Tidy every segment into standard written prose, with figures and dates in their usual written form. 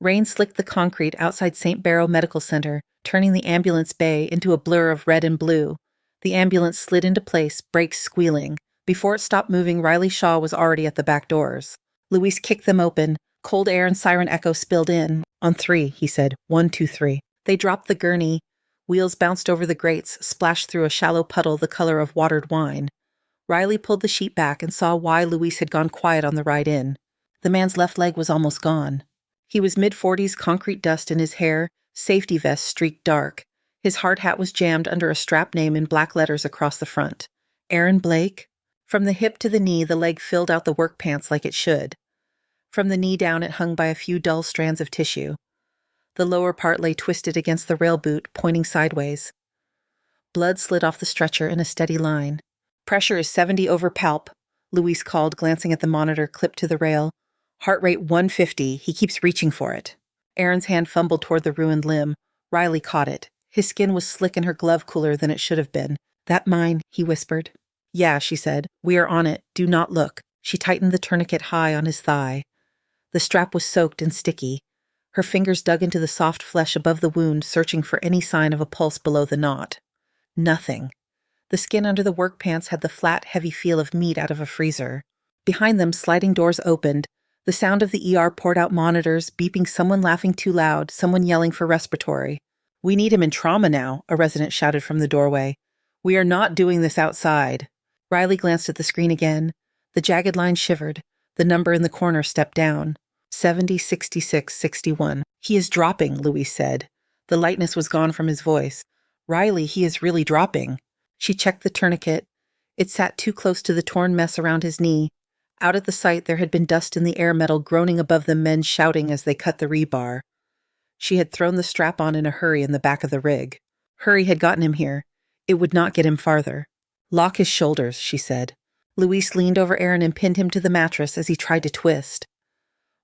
Rain slicked the concrete outside St. Barrow Medical Center, turning the ambulance bay into a blur of red and blue. The ambulance slid into place, brakes squealing. Before it stopped moving, Riley Shaw was already at the back doors. Luis kicked them open. Cold air and siren echo spilled in. On 3, he said. 1, 2, 3. They dropped the gurney. Wheels bounced over the grates, splashed through a shallow puddle the color of watered wine. Riley pulled the sheet back and saw why Luis had gone quiet on the ride in. The man's left leg was almost gone. He was mid-40s, concrete dust in his hair, safety vest streaked dark. His hard hat was jammed under a strap name in black letters across the front. Aaron Blake? From the hip to the knee, the leg filled out the work pants like it should. From the knee down, it hung by a few dull strands of tissue. The lower part lay twisted against the rail boot, pointing sideways. Blood slid off the stretcher in a steady line. Pressure is 70 over palp, Luis called, glancing at the monitor clipped to the rail. Heart rate 150. He keeps reaching for it. Aaron's hand fumbled toward the ruined limb. Riley caught it. His skin was slick and her glove cooler than it should have been. That mine, he whispered. Yeah, she said. We are on it. Do not look. She tightened the tourniquet high on his thigh. The strap was soaked and sticky. Her fingers dug into the soft flesh above the wound, searching for any sign of a pulse below the knot. Nothing. The skin under the work pants had the flat, heavy feel of meat out of a freezer. Behind them, sliding doors opened. The sound of the ER poured out monitors, beeping someone laughing too loud, someone yelling for respiratory. We need him in trauma now, a resident shouted from the doorway. We are not doing this outside. Riley glanced at the screen again. The jagged line shivered. The number in the corner stepped down. 70, 66, 61. He is dropping, Luis said. The lightness was gone from his voice. Riley, he is really dropping. She checked the tourniquet. It sat too close to the torn mess around his knee. Out at the site, there had been dust in the air metal groaning above the men shouting as they cut the rebar. She had thrown the strap on in a hurry in the back of the rig. Hurry had gotten him here. It would not get him farther. Lock his shoulders, she said. Luis leaned over Aaron and pinned him to the mattress as he tried to twist.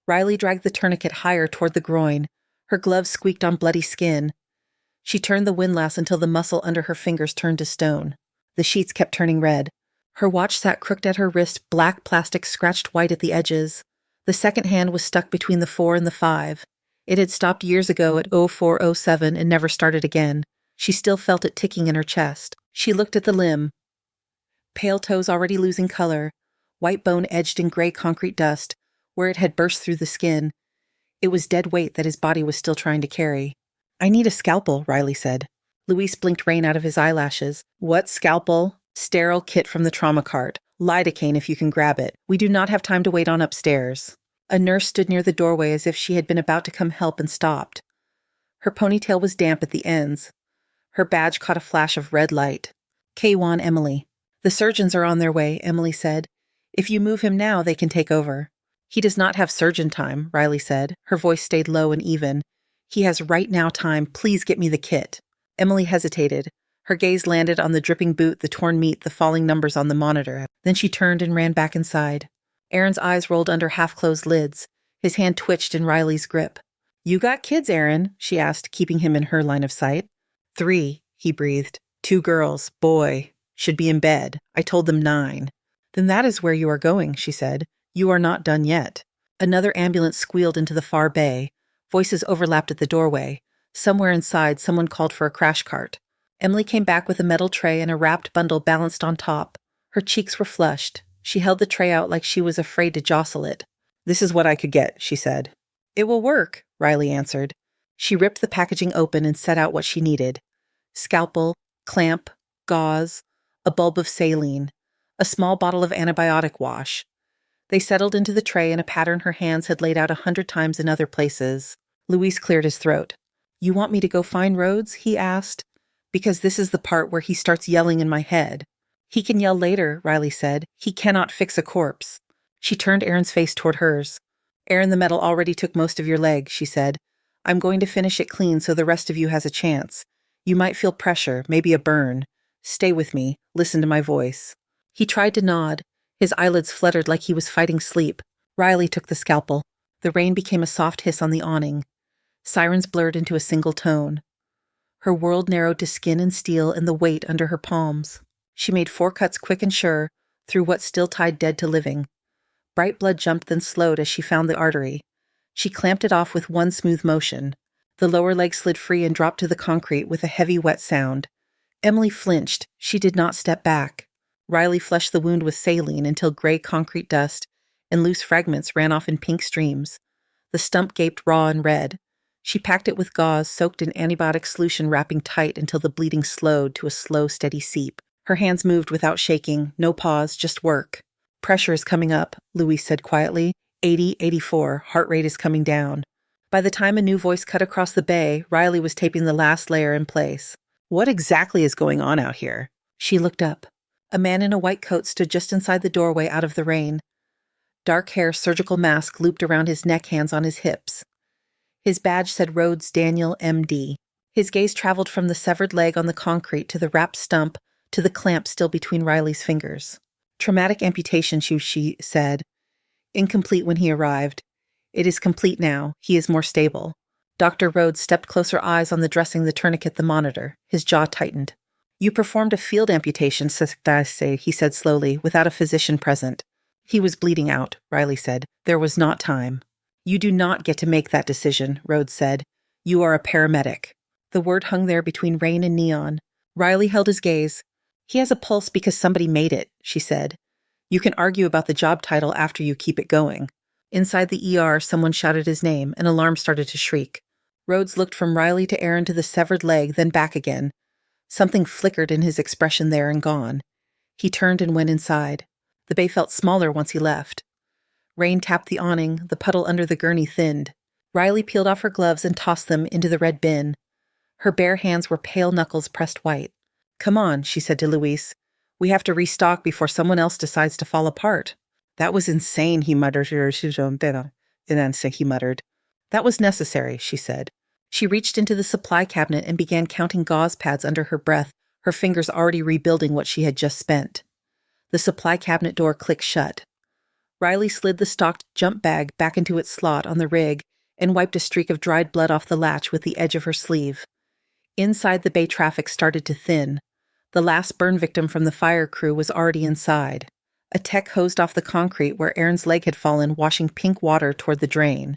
Riley dragged the tourniquet higher toward the groin. Her gloves squeaked on bloody skin. She turned the windlass until the muscle under her fingers turned to stone. The sheets kept turning red. Her watch sat crooked at her wrist, black plastic scratched white at the edges. The second hand was stuck between the 4 and the 5. It had stopped years ago at 0407 and never started again. She still felt it ticking in her chest. She looked at the limb. Pale toes already losing color, white bone edged in gray concrete dust, where it had burst through the skin. It was dead weight that his body was still trying to carry. I need a scalpel, Riley said. Luis blinked rain out of his eyelashes. What scalpel? Sterile kit from the trauma cart. Lidocaine if you can grab it. We do not have time to wait on upstairs. A nurse stood near the doorway as if she had been about to come help and stopped. Her ponytail was damp at the ends. Her badge caught a flash of red light. K1 Emily. The surgeons are on their way, Emily said. If you move him now, they can take over. He does not have surgeon time, Riley said. Her voice stayed low and even. He has right now time. Please get me the kit. Emily hesitated. Her gaze landed on the dripping boot, the torn meat, the falling numbers on the monitor. Then she turned and ran back inside. Aaron's eyes rolled under half-closed lids. His hand twitched in Riley's grip. You got kids, Aaron? She asked, keeping him in her line of sight. 3, he breathed. 2 girls, boy. Should be in bed. I told them 9. Then that is where you are going, she said. You are not done yet. Another ambulance squealed into the far bay. Voices overlapped at the doorway. Somewhere inside, someone called for a crash cart. Emily came back with a metal tray and a wrapped bundle balanced on top. Her cheeks were flushed. She held the tray out like she was afraid to jostle it. This is what I could get, she said. It will work, Riley answered. She ripped the packaging open and set out what she needed. Scalpel, clamp, gauze, a bulb of saline, a small bottle of antibiotic wash. They settled into the tray in a pattern her hands had laid out 100 times in other places. Luis cleared his throat. You want me to go find Rhodes? He asked. Because this is the part where he starts yelling in my head. He can yell later, Riley said. He cannot fix a corpse. She turned Aaron's face toward hers. Aaron, the metal already took most of your leg, she said. I'm going to finish it clean so the rest of you has a chance. You might feel pressure, maybe a burn. Stay with me. Listen to my voice. He tried to nod. His eyelids fluttered like he was fighting sleep. Riley took the scalpel. The rain became a soft hiss on the awning. Sirens blurred into a single tone. Her world narrowed to skin and steel and the weight under her palms. She made 4 cuts quick and sure, through what still tied dead to living. Bright blood jumped then slowed as she found the artery. She clamped it off with one smooth motion. The lower leg slid free and dropped to the concrete with a heavy, wet sound. Emily flinched. She did not step back. Riley flushed the wound with saline until gray concrete dust and loose fragments ran off in pink streams. The stump gaped raw and red. She packed it with gauze soaked in antibiotic solution, wrapping tight until the bleeding slowed to a slow, steady seep. Her hands moved without shaking, no pause, just work. Pressure is coming up, Louise said quietly. 80, 84, heart rate is coming down. By the time a new voice cut across the bay, Riley was taping the last layer in place. What exactly is going on out here? She looked up. A man in a white coat stood just inside the doorway out of the rain. Dark hair, surgical mask looped around his neck, hands on his hips. His badge said Rhodes Daniel, M.D. His gaze traveled from the severed leg on the concrete to the wrapped stump to the clamp still between Riley's fingers. Traumatic amputation, she said. Incomplete when he arrived. It is complete now. He is more stable. Dr. Rhodes stepped closer, eyes on the dressing, the tourniquet, the monitor. His jaw tightened. You performed a field amputation, he said slowly, without a physician present. He was bleeding out, Riley said. There was not time. You do not get to make that decision, Rhodes said. You are a paramedic. The word hung there between rain and neon. Riley held his gaze. He has a pulse because somebody made it, she said. You can argue about the job title after you keep it going. Inside the ER, someone shouted his name. An alarm started to shriek. Rhodes looked from Riley to Aaron to the severed leg, then back again. Something flickered in his expression there and gone. He turned and went inside. The bay felt smaller once he left. Rain tapped the awning, the puddle under the gurney thinned. Riley peeled off her gloves and tossed them into the red bin. Her bare hands were pale knuckles pressed white. Come on, she said to Luis. We have to restock before someone else decides to fall apart. That was insane, he muttered. He muttered. That was necessary, she said. She reached into the supply cabinet and began counting gauze pads under her breath, her fingers already rebuilding what she had just spent. The supply cabinet door clicked shut. Riley slid the stocked jump bag back into its slot on the rig and wiped a streak of dried blood off the latch with the edge of her sleeve. Inside, the bay traffic started to thin. The last burn victim from the fire crew was already inside. A tech hosed off the concrete where Aaron's leg had fallen, washing pink water toward the drain.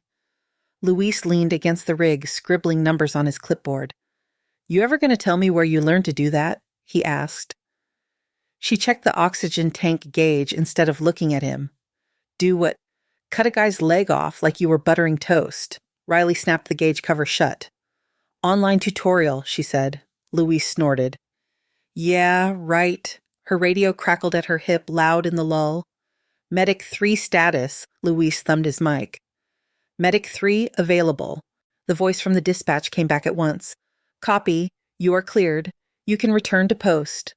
Luis leaned against the rig, scribbling numbers on his clipboard. You ever going to tell me where you learned to do that? He asked. She checked the oxygen tank gauge instead of looking at him. Do what? Cut a guy's leg off like you were buttering toast. Riley snapped the gauge cover shut. Online tutorial, she said. Luis snorted. Yeah, right. Her radio crackled at her hip, loud in the lull. Medic 3 status, Luis thumbed his mic. Medic 3 available. The voice from the dispatch came back at once. Copy. You are cleared. You can return to post.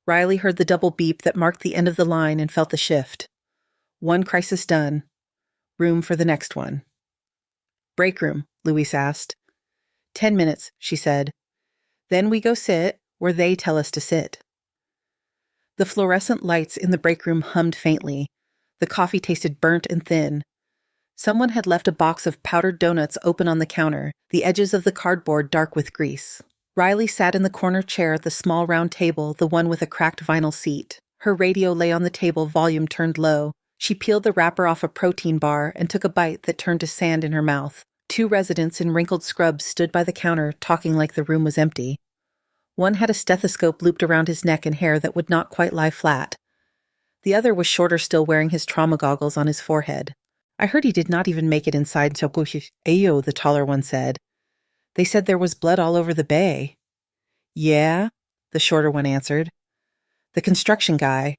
Riley heard the double beep that marked the end of the line and felt the shift. One crisis done. Room for the next one. Break room, Luis asked. 10 minutes, she said. Then we go sit where they tell us to sit. The fluorescent lights in the break room hummed faintly. The coffee tasted burnt and thin. Someone had left a box of powdered donuts open on the counter, the edges of the cardboard dark with grease. Riley sat in the corner chair at the small round table, the one with a cracked vinyl seat. Her radio lay on the table, volume turned low. She peeled the wrapper off a protein bar and took a bite that turned to sand in her mouth. 2 residents in wrinkled scrubs stood by the counter, talking like the room was empty. One had a stethoscope looped around his neck and hair that would not quite lie flat. The other was shorter still, wearing his trauma goggles on his forehead. I heard he did not even make it inside Ayo, the taller one said. They said there was blood all over the bay. Yeah, the shorter one answered. The construction guy.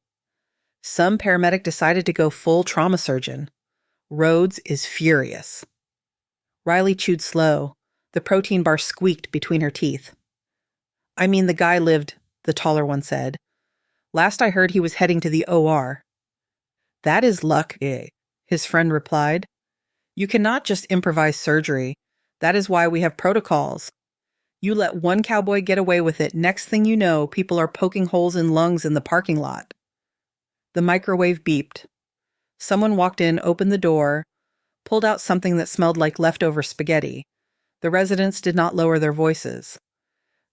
Some paramedic decided to go full trauma surgeon. Rhodes is furious. Riley chewed slow. The protein bar squeaked between her teeth. I mean, the guy lived, the taller one said. Last I heard he was heading to the OR. That is luck, his friend replied. You cannot just improvise surgery. That is why we have protocols. You let one cowboy get away with it, next thing you know, people are poking holes in lungs in the parking lot. The microwave beeped. Someone walked in, opened the door, pulled out something that smelled like leftover spaghetti. The residents did not lower their voices.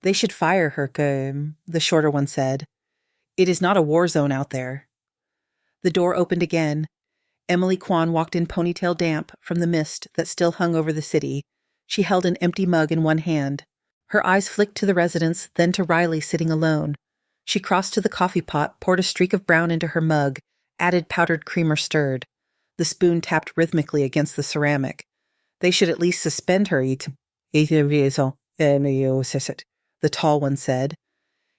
They should fire her, the shorter one said. It is not a war zone out there. The door opened again. Emily Kwan walked in ponytail damp from the mist that still hung over the city. She held an empty mug in one hand. Her eyes flicked to the residents, then to Riley sitting alone. She crossed to the coffee pot, poured a streak of brown into her mug, added powdered creamer stirred. The spoon tapped rhythmically against the ceramic. They should at least suspend her, the tall one said.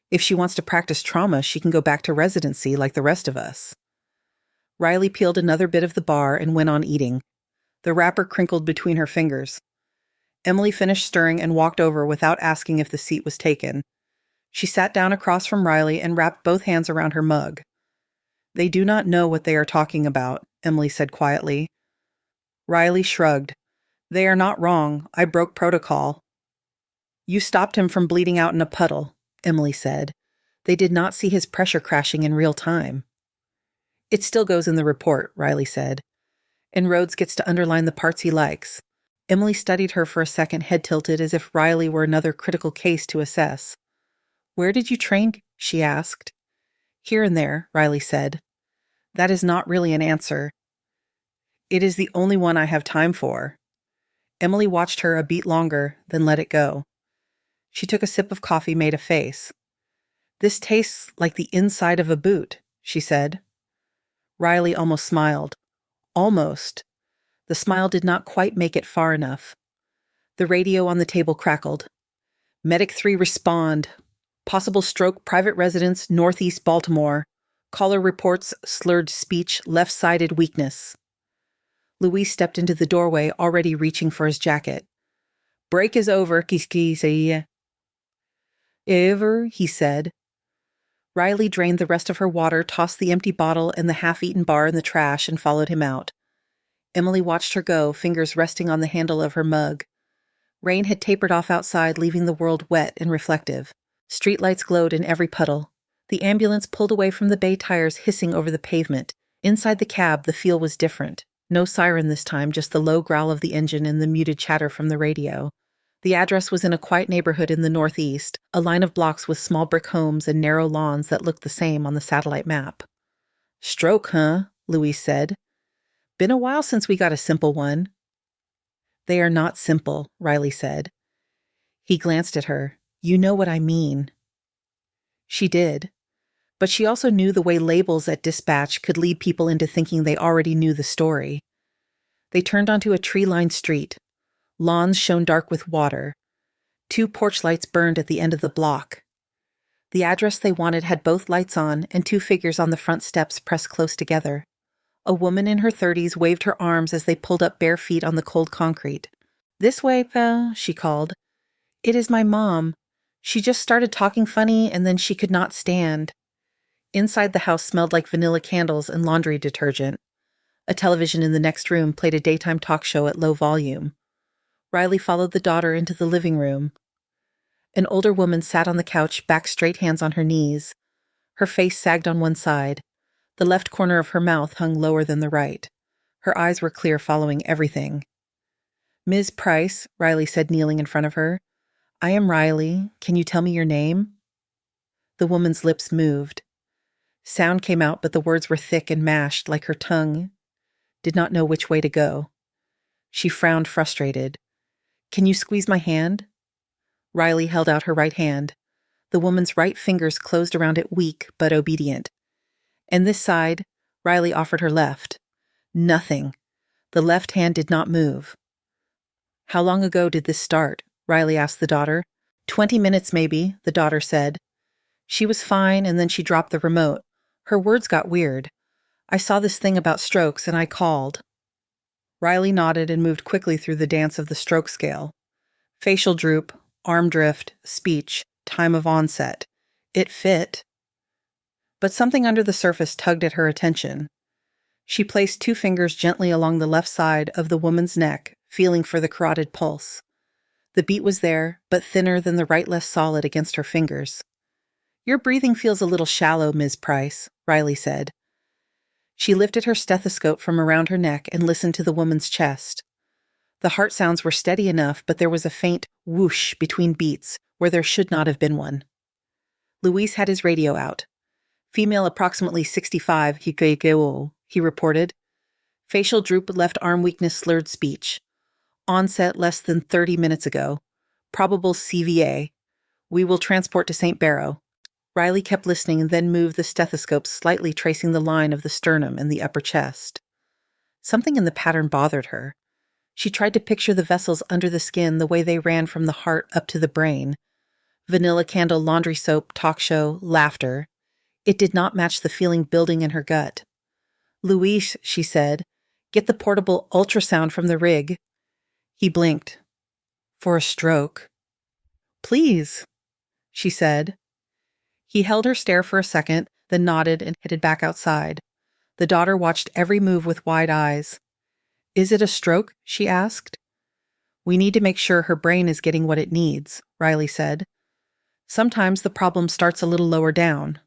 If she wants to practice trauma, she can go back to residency like the rest of us. Riley peeled another bit of the bar and went on eating. The wrapper crinkled between her fingers. Emily finished stirring and walked over without asking if the seat was taken. She sat down across from Riley and wrapped both hands around her mug. They do not know what they are talking about, Emily said quietly. Riley shrugged. They are not wrong. I broke protocol. You stopped him from bleeding out in a puddle, Emily said. They did not see his pressure crashing in real time. It still goes in the report, Riley said. And Rhodes gets to underline the parts he likes. Emily studied her for a second, head tilted as if Riley were another critical case to assess. Where did you train? She asked. Here and there, Riley said. That is not really an answer. It is the only one I have time for. Emily watched her a beat longer, then let it go. She took a sip of coffee, made a face. This tastes like the inside of a boot, she said. Riley almost smiled. Almost. The smile did not quite make it far enough. The radio on the table crackled. Medic 3 respond. Possible stroke, private residence, northeast Baltimore. Caller reports slurred speech, left-sided weakness. Louis stepped into the doorway, already reaching for his jacket. Break is over, Ever, he said. Riley drained the rest of her water, tossed the empty bottle and the half-eaten bar in the trash, and followed him out. Emily watched her go, fingers resting on the handle of her mug. Rain had tapered off outside, leaving the world wet and reflective. Streetlights glowed in every puddle. The ambulance pulled away from the bay tires, hissing over the pavement. Inside the cab, the feel was different. No siren this time, just the low growl of the engine and the muted chatter from the radio. The address was in a quiet neighborhood in the northeast, a line of blocks with small brick homes and narrow lawns that looked the same on the satellite map. Stroke, huh? Louise said. Been a while since we got a simple one. They are not simple, Riley said. He glanced at her. You know what I mean. She did. But she also knew the way labels at dispatch could lead people into thinking they already knew the story. They turned onto a tree-lined street. Lawns shone dark with water. 2 porch lights burned at the end of the block. The address they wanted had both lights on and 2 figures on the front steps pressed close together. A woman in her 30s waved her arms as they pulled up bare feet on the cold concrete. This way, Pell, she called. It is my mom. She just started talking funny and then she could not stand. Inside the house smelled like vanilla candles and laundry detergent. A television in the next room played a daytime talk show at low volume. Riley followed the daughter into the living room. An older woman sat on the couch, back straight, hands on her knees. Her face sagged on one side. The left corner of her mouth hung lower than the right. Her eyes were clear, following everything. Ms. Price, Riley said, kneeling in front of her. I am Riley. Can you tell me your name? The woman's lips moved. Sound came out, but the words were thick and mashed, like her tongue did not know which way to go. She frowned, frustrated. Can you squeeze my hand? Riley held out her right hand. The woman's right fingers closed around it, weak but obedient. And this side, Riley offered her left. Nothing. The left hand did not move. How long ago did this start? Riley asked the daughter. 20 minutes maybe, the daughter said. She was fine, and then she dropped the remote. Her words got weird. I saw this thing about strokes, and I called. Riley nodded and moved quickly through the dance of the stroke scale. Facial droop, arm drift, speech, time of onset. It fit. But something under the surface tugged at her attention. She placed 2 fingers gently along the left side of the woman's neck, feeling for the carotid pulse. The beat was there, but thinner than the right, less solid against her fingers. Your breathing feels a little shallow, Ms. Price, Riley said. She lifted her stethoscope from around her neck and listened to the woman's chest. The heart sounds were steady enough, but there was a faint whoosh between beats where there should not have been one. Luis had his radio out. Female approximately 65, he reported. Facial droop, left arm weakness, slurred speech. Onset less than 30 minutes ago. Probable CVA. We will transport to St. Barrow. Riley kept listening and then moved the stethoscope slightly, tracing the line of the sternum and the upper chest. Something in the pattern bothered her. She tried to picture the vessels under the skin the way they ran from the heart up to the brain. Vanilla candle, laundry soap, talk show, laughter. It did not match the feeling building in her gut. "Luis," she said, "get the portable ultrasound from the rig." He blinked. "For a stroke." "Please," she said. He held her stare for a second, then nodded and headed back outside. The daughter watched every move with wide eyes. "Is it a stroke?" she asked. "We need to make sure her brain is getting what it needs," Riley said. "Sometimes the problem starts a little lower down."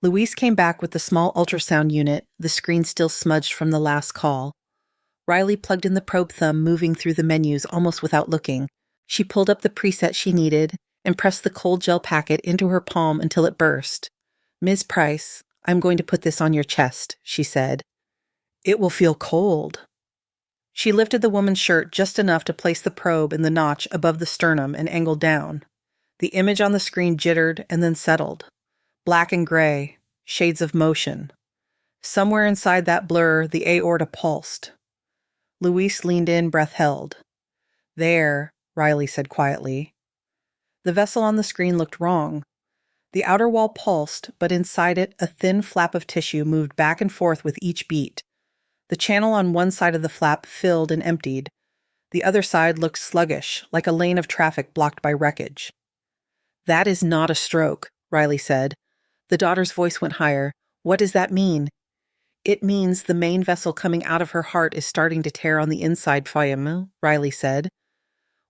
Luis came back with the small ultrasound unit, the screen still smudged from the last call. Riley plugged in the probe thumb, moving through the menus almost without looking. She pulled up the preset she needed and pressed the cold gel packet into her palm until it burst. "Ms. Price, I'm going to put this on your chest," she said. "It will feel cold." She lifted the woman's shirt just enough to place the probe in the notch above the sternum and angled down. The image on the screen jittered and then settled. Black and gray, shades of motion. Somewhere inside that blur, the aorta pulsed. Luis leaned in, breath held. "There," Riley said quietly. The vessel on the screen looked wrong. The outer wall pulsed, but inside it, a thin flap of tissue moved back and forth with each beat. The channel on one side of the flap filled and emptied. The other side looked sluggish, like a lane of traffic blocked by wreckage. "That is not a stroke," Riley said. The daughter's voice went higher. "What does that mean?" "It means the main vessel coming out of her heart is starting to tear on the inside, Fallujah," Riley said.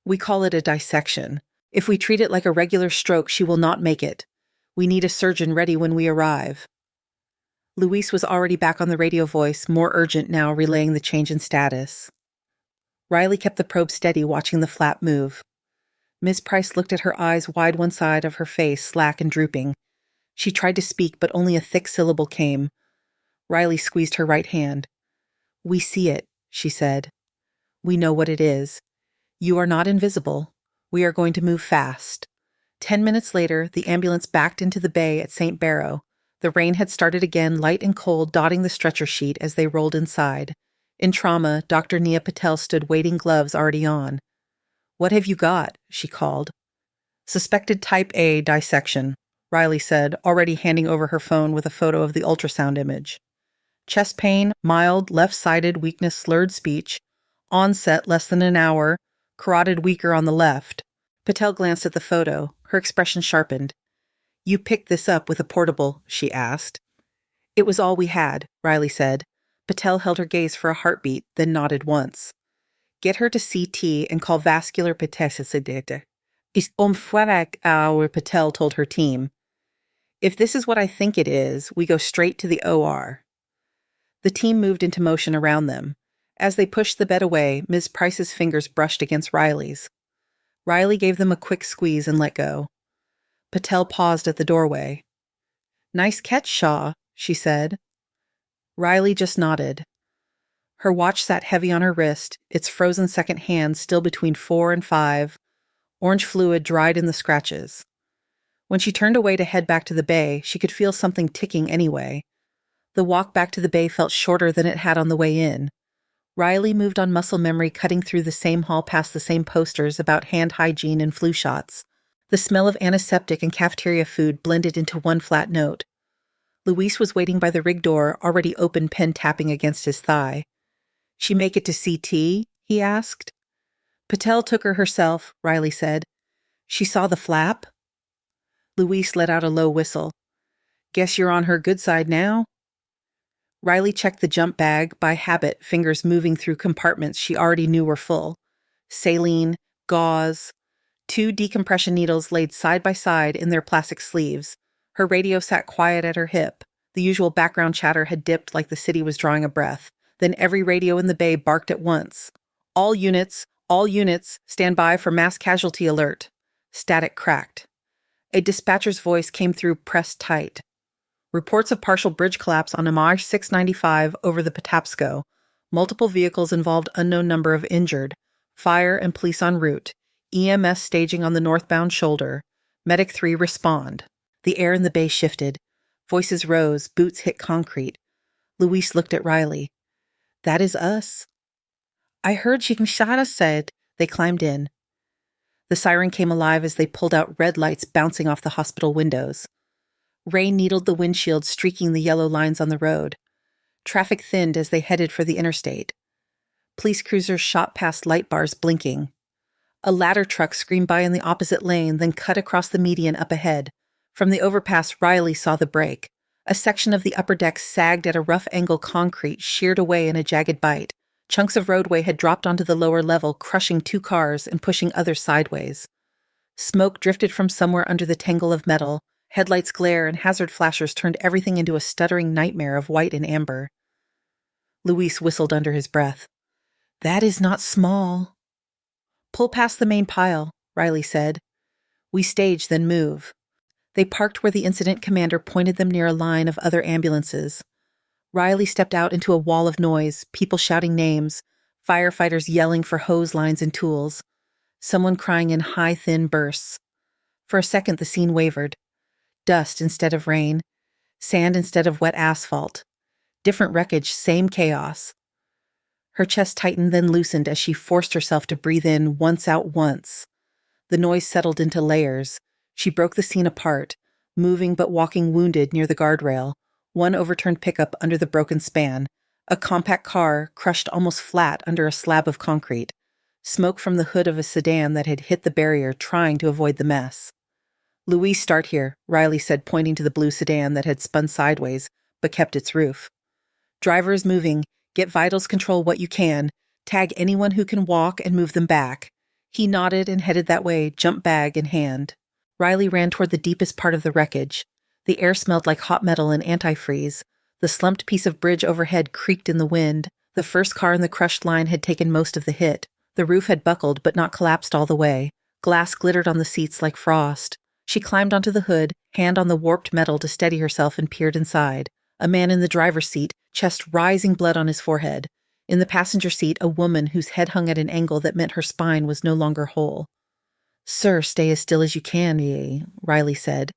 "We call it a dissection. If we treat it like a regular stroke, she will not make it. We need a surgeon ready when we arrive." Luis was already back on the radio voice, more urgent now, relaying the change in status. Riley kept the probe steady, watching the flap move. Miss Price looked at her eyes wide, one side of her face slack and drooping. She tried to speak, but only a thick syllable came. Riley squeezed her right hand. "We see it," she said. "We know what it is. You are not invisible. We are going to move fast." 10 minutes later, the ambulance backed into the bay at St. Barrow. The rain had started again, light and cold, dotting the stretcher sheet as they rolled inside. In trauma, Dr. Nia Patel stood waiting, gloves already on. "What have you got?" she called. "Suspected type A dissection," Riley said, already handing over her phone with a photo of the ultrasound image. "Chest pain, mild, left-sided weakness, slurred speech. Onset less than an hour, carotid weaker on the left." Patel glanced at the photo. Her expression sharpened. "You picked this up with a portable?" she asked. "It was all we had," Riley said. Patel held her gaze for a heartbeat, then nodded once. "Get her to CT and call vascular petecidector." Patel told her team. "If this is what I think it is, we go straight to the OR." The team moved into motion around them. As they pushed the bed away, Ms. Price's fingers brushed against Riley's. Riley gave them a quick squeeze and let go. Patel paused at the doorway. "Nice catch, Shaw," she said. Riley just nodded. Her watch sat heavy on her wrist, its frozen second hand still between 4 and 5, orange fluid dried in the scratches. When she turned away to head back to the bay, she could feel something ticking anyway. The walk back to the bay felt shorter than it had on the way in. Riley moved on muscle memory, cutting through the same hall past the same posters about hand hygiene and flu shots. The smell of antiseptic and cafeteria food blended into one flat note. Luis was waiting by the rig door, already open, pen tapping against his thigh. "She make it to CT?" he asked. "Patel took her herself," Riley said. "She saw the flap?" Luis let out a low whistle. "Guess you're on her good side now?" Riley checked the jump bag, by habit, fingers moving through compartments she already knew were full. Saline, gauze, 2 decompression needles laid side by side in their plastic sleeves. Her radio sat quiet at her hip. The usual background chatter had dipped like the city was drawing a breath. Then every radio in the bay barked at once. All units, stand by for mass casualty alert." Static cracked. A dispatcher's voice came through, pressed tight. "Reports of partial bridge collapse on Amar 695 over the Patapsco. Multiple vehicles involved unknown number of injured, fire and police en route, EMS staging on the northbound shoulder. Medic 3 respond. The air in the bay shifted. Voices rose, boots hit concrete. Luis looked at Riley. That is us. I heard Chinchada said. They climbed in. The siren came alive as they pulled out red lights bouncing off the hospital windows. Rain needled the windshield, streaking the yellow lines on the road. Traffic thinned as they headed for the interstate. Police cruisers shot past light bars blinking. A ladder truck screamed by in the opposite lane, then cut across the median up ahead. From the overpass, Riley saw the break. A section of the upper deck sagged at a rough angle concrete, sheared away in a jagged bite. Chunks of roadway had dropped onto the lower level, crushing 2 cars and pushing others sideways. Smoke drifted from somewhere under the tangle of metal. Headlights glare and hazard flashers turned everything into a stuttering nightmare of white and amber. Luis whistled under his breath. That is not small. Pull past the main pile, Riley said. We stage, then move. They parked where the incident commander pointed them near a line of other ambulances. Riley stepped out into a wall of noise, people shouting names, firefighters yelling for hose lines and tools, someone crying in high, thin bursts. For a second, the scene wavered. Dust instead of rain, sand instead of wet asphalt. Different wreckage, same chaos. Her chest tightened, then loosened as she forced herself to breathe in once out once. The noise settled into layers. She broke the scene apart, moving but walking wounded near the guardrail, one overturned pickup under the broken span, a compact car crushed almost flat under a slab of concrete, smoke from the hood of a sedan that had hit the barrier trying to avoid the mess. Luis, start here, Riley said, pointing to the blue sedan that had spun sideways but kept its roof. Driver is moving. Get vitals control what you can. Tag anyone who can walk and move them back. He nodded and headed that way, jump bag in hand. Riley ran toward the deepest part of the wreckage. The air smelled like hot metal and antifreeze. The slumped piece of bridge overhead creaked in the wind. The first car in the crushed line had taken most of the hit. The roof had buckled but not collapsed all the way. Glass glittered on the seats like frost. She climbed onto the hood, hand on the warped metal to steady herself, and peered inside. A man in the driver's seat, chest rising, blood on his forehead. In the passenger seat, a woman whose head hung at an angle that meant her spine was no longer whole. Sir, stay as still as you can, Riley said.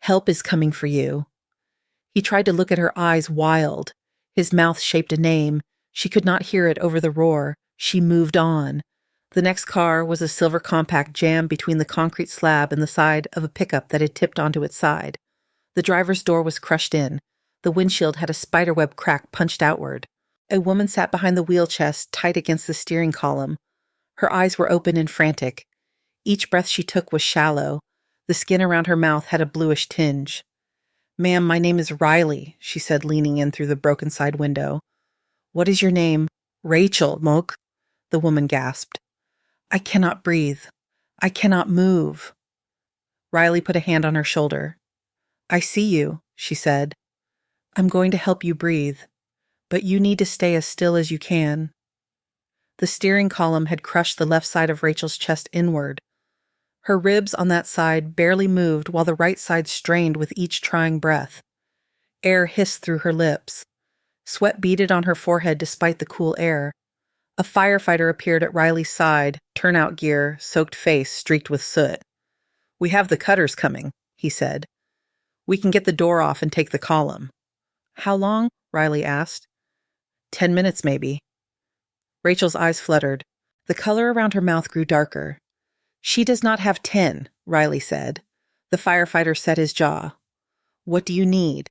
Help is coming for you. He tried to look at her eyes, wild. His mouth shaped a name. She could not hear it over the roar. She moved on. The next car was a silver compact jammed between the concrete slab and the side of a pickup that had tipped onto its side. The driver's door was crushed in. The windshield had a spiderweb crack punched outward. A woman sat behind the wheel chest, tight against the steering column. Her eyes were open and frantic. Each breath she took was shallow. The skin around her mouth had a bluish tinge. Ma'am, my name is Riley, she said, leaning in through the broken side window. What is your name? Rachel, Moke, the woman gasped. I cannot breathe. I cannot move. Riley put a hand on her shoulder. I see you, she said. I'm going to help you breathe, but you need to stay as still as you can. The steering column had crushed the left side of Rachel's chest inward. Her ribs on that side barely moved while the right side strained with each trying breath. Air hissed through her lips. Sweat beaded on her forehead despite the cool air. A firefighter appeared at Riley's side, turnout gear, soaked face streaked with soot. We have the cutters coming, he said. We can get the door off and take the column. How long? Riley asked. 10 minutes, maybe. Rachel's eyes fluttered. The color around her mouth grew darker. She does not have 10, Riley said. The firefighter set his jaw. What do you need?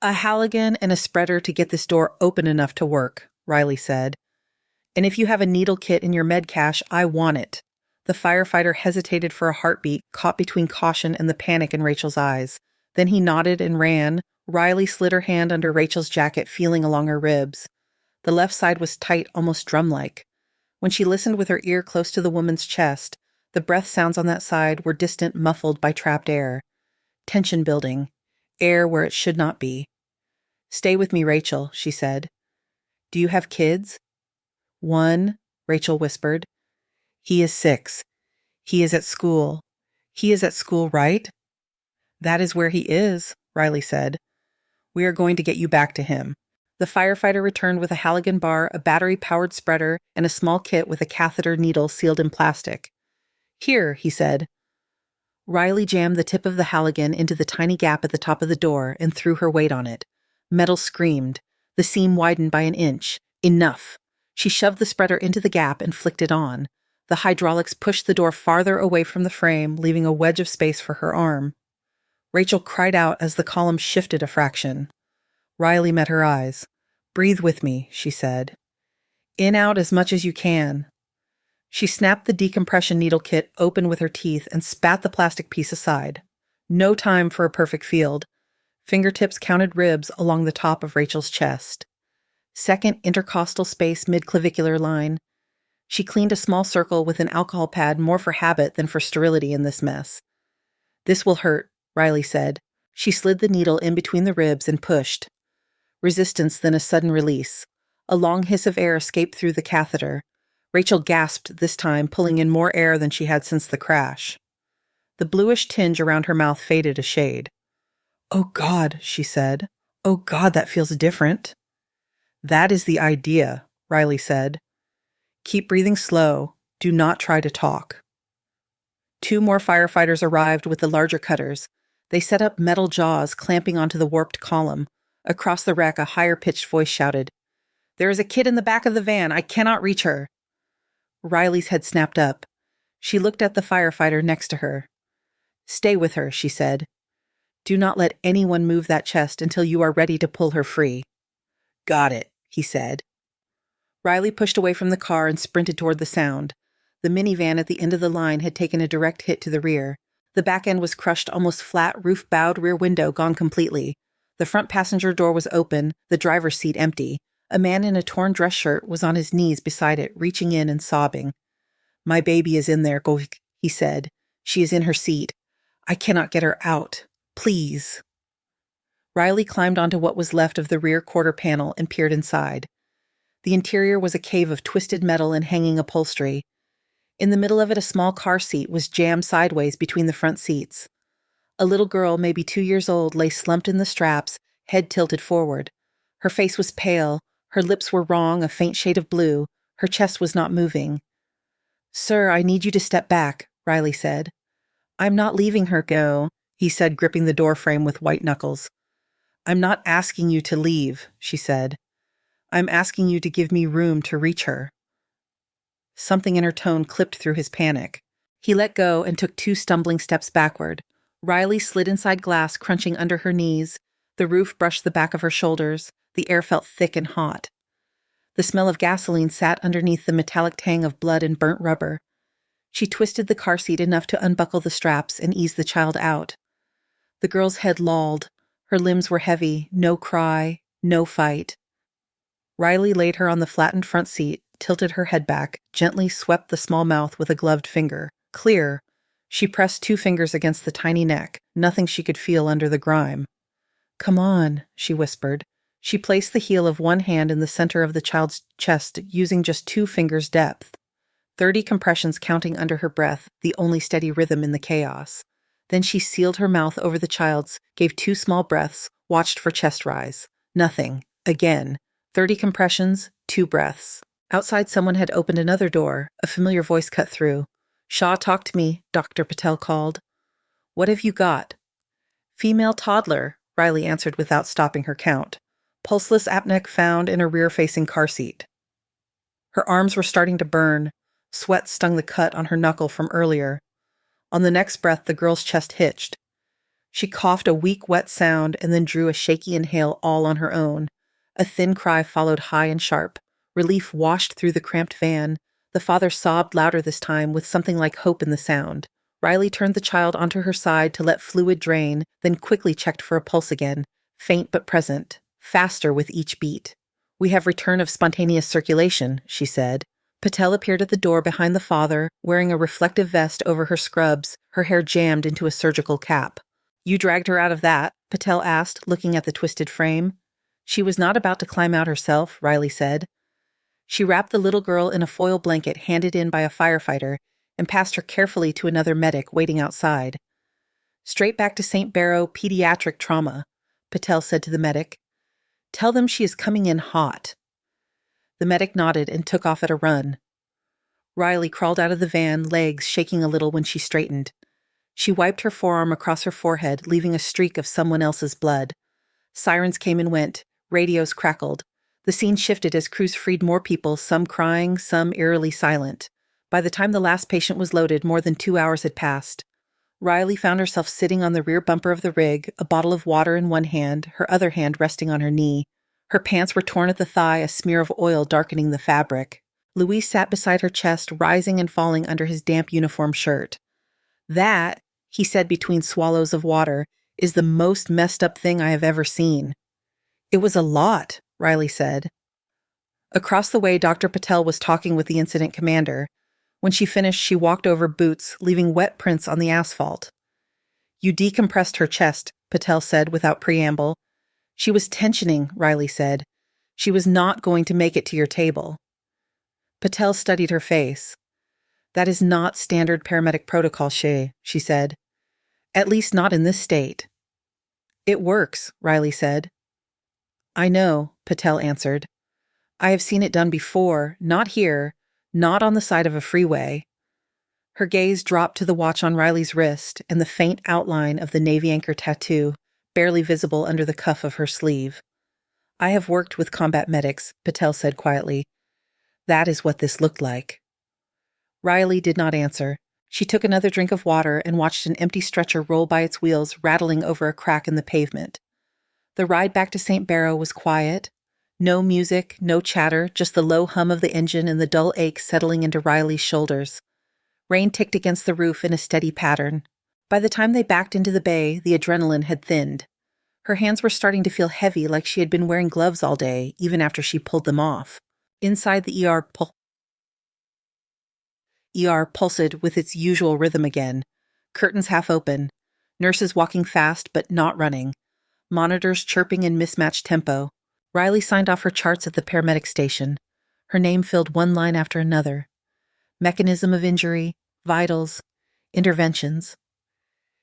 A Halligan and a spreader to get this door open enough to work, Riley said. And if you have a needle kit in your med cache, I want it. The firefighter hesitated for a heartbeat, caught between caution and the panic in Rachel's eyes. Then he nodded and ran. Riley slid her hand under Rachel's jacket, feeling along her ribs. The left side was tight, almost drum-like. When she listened with her ear close to the woman's chest, the breath sounds on that side were distant, muffled by trapped air. Tension building. Air where it should not be. Stay with me, Rachel, she said. Do you have kids? 1, Rachel whispered. He is 6. He is at school. He is at school, right? That is where he is, Riley said. We are going to get you back to him. The firefighter returned with a halogen bar, a battery-powered spreader, and a small kit with a catheter needle sealed in plastic. "Here," he said. Riley jammed the tip of the halogen into the tiny gap at the top of the door and threw her weight on it. Metal screamed. The seam widened by an inch. Enough. She shoved the spreader into the gap and flicked it on. The hydraulics pushed the door farther away from the frame, leaving a wedge of space for her arm. Rachel cried out as the column shifted a fraction. Riley met her eyes. "Breathe with me," she said. "In out as much as you can." She snapped the decompression needle kit open with her teeth and spat the plastic piece aside. No time for a perfect field. Fingertips counted ribs along the top of Rachel's chest. Second intercostal space mid-clavicular line. She cleaned a small circle with an alcohol pad more for habit than for sterility in this mess. "This will hurt," Riley said. She slid the needle in between the ribs and pushed. Resistance, then a sudden release. A long hiss of air escaped through the catheter. Rachel gasped this time, pulling in more air than she had since the crash. The bluish tinge around her mouth faded a shade. "Oh God," she said. "Oh God, that feels different." "That is the idea," Riley said. "Keep breathing slow. Do not try to talk." 2 more firefighters arrived with the larger cutters. They set up metal jaws clamping onto the warped column. Across the wreck, a higher-pitched voice shouted, "There is a kid in the back of the van. I cannot reach her." Riley's head snapped up. She looked at the firefighter next to her. "Stay with her," she said. "Do not let anyone move that chest until you are ready to pull her free." "Got it," he said. Riley pushed away from the car and sprinted toward the sound. The minivan at the end of the line had taken a direct hit to the rear. The back end was crushed, almost flat, roof-bowed rear window gone completely. The front passenger door was open, the driver's seat empty. A man in a torn dress shirt was on his knees beside it, reaching in and sobbing. "My baby is in there, Govik," he said. "She is in her seat. I cannot get her out. Please." Riley climbed onto what was left of the rear quarter panel and peered inside. The interior was a cave of twisted metal and hanging upholstery. In the middle of it, a small car seat was jammed sideways between the front seats. A little girl, maybe 2 years old, lay slumped in the straps, head tilted forward. Her face was pale. Her lips were wrong, a faint shade of blue. Her chest was not moving. "Sir, I need you to step back," Riley said. "I'm not leaving her go," he said, gripping the door frame with white knuckles. "I'm not asking you to leave," she said. "I'm asking you to give me room to reach her." Something in her tone clipped through his panic. He let go and took 2 stumbling steps backward. Riley slid inside glass, crunching under her knees. The roof brushed the back of her shoulders. The air felt thick and hot. The smell of gasoline sat underneath the metallic tang of blood and burnt rubber. She twisted the car seat enough to unbuckle the straps and ease the child out. The girl's head lolled. Her limbs were heavy. No cry, no fight. Riley laid her on the flattened front seat, tilted her head back, gently swept the small mouth with a gloved finger. Clear. She pressed 2 fingers against the tiny neck, nothing she could feel under the grime. "Come on," she whispered. She placed the heel of one hand in the center of the child's chest, using just 2 fingers' depth. 30 compressions counting under her breath, the only steady rhythm in the chaos. Then she sealed her mouth over the child's, gave 2 small breaths, watched for chest rise. Nothing. Again. 30 compressions, 2 breaths. Outside, someone had opened another door. A familiar voice cut through. "Shaw, talk to me," Dr. Patel called. "What have you got?" "Female toddler," Riley answered without stopping her count. "Pulseless apnea found in a rear-facing car seat." Her arms were starting to burn. Sweat stung the cut on her knuckle from earlier. On the next breath, the girl's chest hitched. She coughed a weak, wet sound and then drew a shaky inhale all on her own. A thin cry followed high and sharp. Relief washed through the cramped van. The father sobbed louder this time, with something like hope in the sound. Riley turned the child onto her side to let fluid drain, then quickly checked for a pulse again, faint but present, faster with each beat. "We have return of spontaneous circulation," she said. Patel appeared at the door behind the father, wearing a reflective vest over her scrubs, her hair jammed into a surgical cap. "You dragged her out of that?" Patel asked, looking at the twisted frame. "She was not about to climb out herself," Riley said. She wrapped the little girl in a foil blanket handed in by a firefighter and passed her carefully to another medic waiting outside. "Straight back to St. Barrow Pediatric Trauma," Patel said to the medic. Tell them she is coming in hot." The medic nodded and took off at a run. Riley crawled out of the van, legs shaking a little when she straightened. She wiped her forearm across her forehead, leaving a streak of someone else's blood. Sirens came and went. Radios crackled. The scene shifted as crews freed more people, some crying, some eerily silent. By the time the last patient was loaded, more than 2 hours had passed. Riley found herself sitting on the rear bumper of the rig, a bottle of water in one hand, her other hand resting on her knee. Her pants were torn at the thigh, a smear of oil darkening the fabric. Louis sat beside her chest, rising and falling under his damp uniform shirt. "That," he said between swallows of water, "is the most messed up thing I have ever seen." "It was a lot," Riley said. Across the way, Dr. Patel was talking with the incident commander. When she finished, she walked over boots, leaving wet prints on the asphalt. "You decompressed her chest," Patel said without preamble. "She was tensioning," Riley said. "She was not going to make it to your table." Patel studied her face. "That is not standard paramedic protocol, she said. "At least not in this state." "It works," Riley said. "I know," Patel answered. "I have seen it done before, not here, not on the side of a freeway." Her gaze dropped to the watch on Riley's wrist and the faint outline of the Navy anchor tattoo, barely visible under the cuff of her sleeve. "I have worked with combat medics," Patel said quietly. "That is what this looked like." Riley did not answer. She took another drink of water and watched an empty stretcher roll by its wheels, rattling over a crack in the pavement. The ride back to St. Barrow was quiet. No music, no chatter, just the low hum of the engine and the dull ache settling into Riley's shoulders. Rain ticked against the roof in a steady pattern. By the time they backed into the bay, the adrenaline had thinned. Her hands were starting to feel heavy, like she had been wearing gloves all day, even after she pulled them off. Inside the ER pulsed with its usual rhythm again. Curtains half open. Nurses walking fast but not running. Monitors chirping in mismatched tempo. Riley signed off her charts at the paramedic station. Her name filled one line after another. Mechanism of injury, vitals, interventions.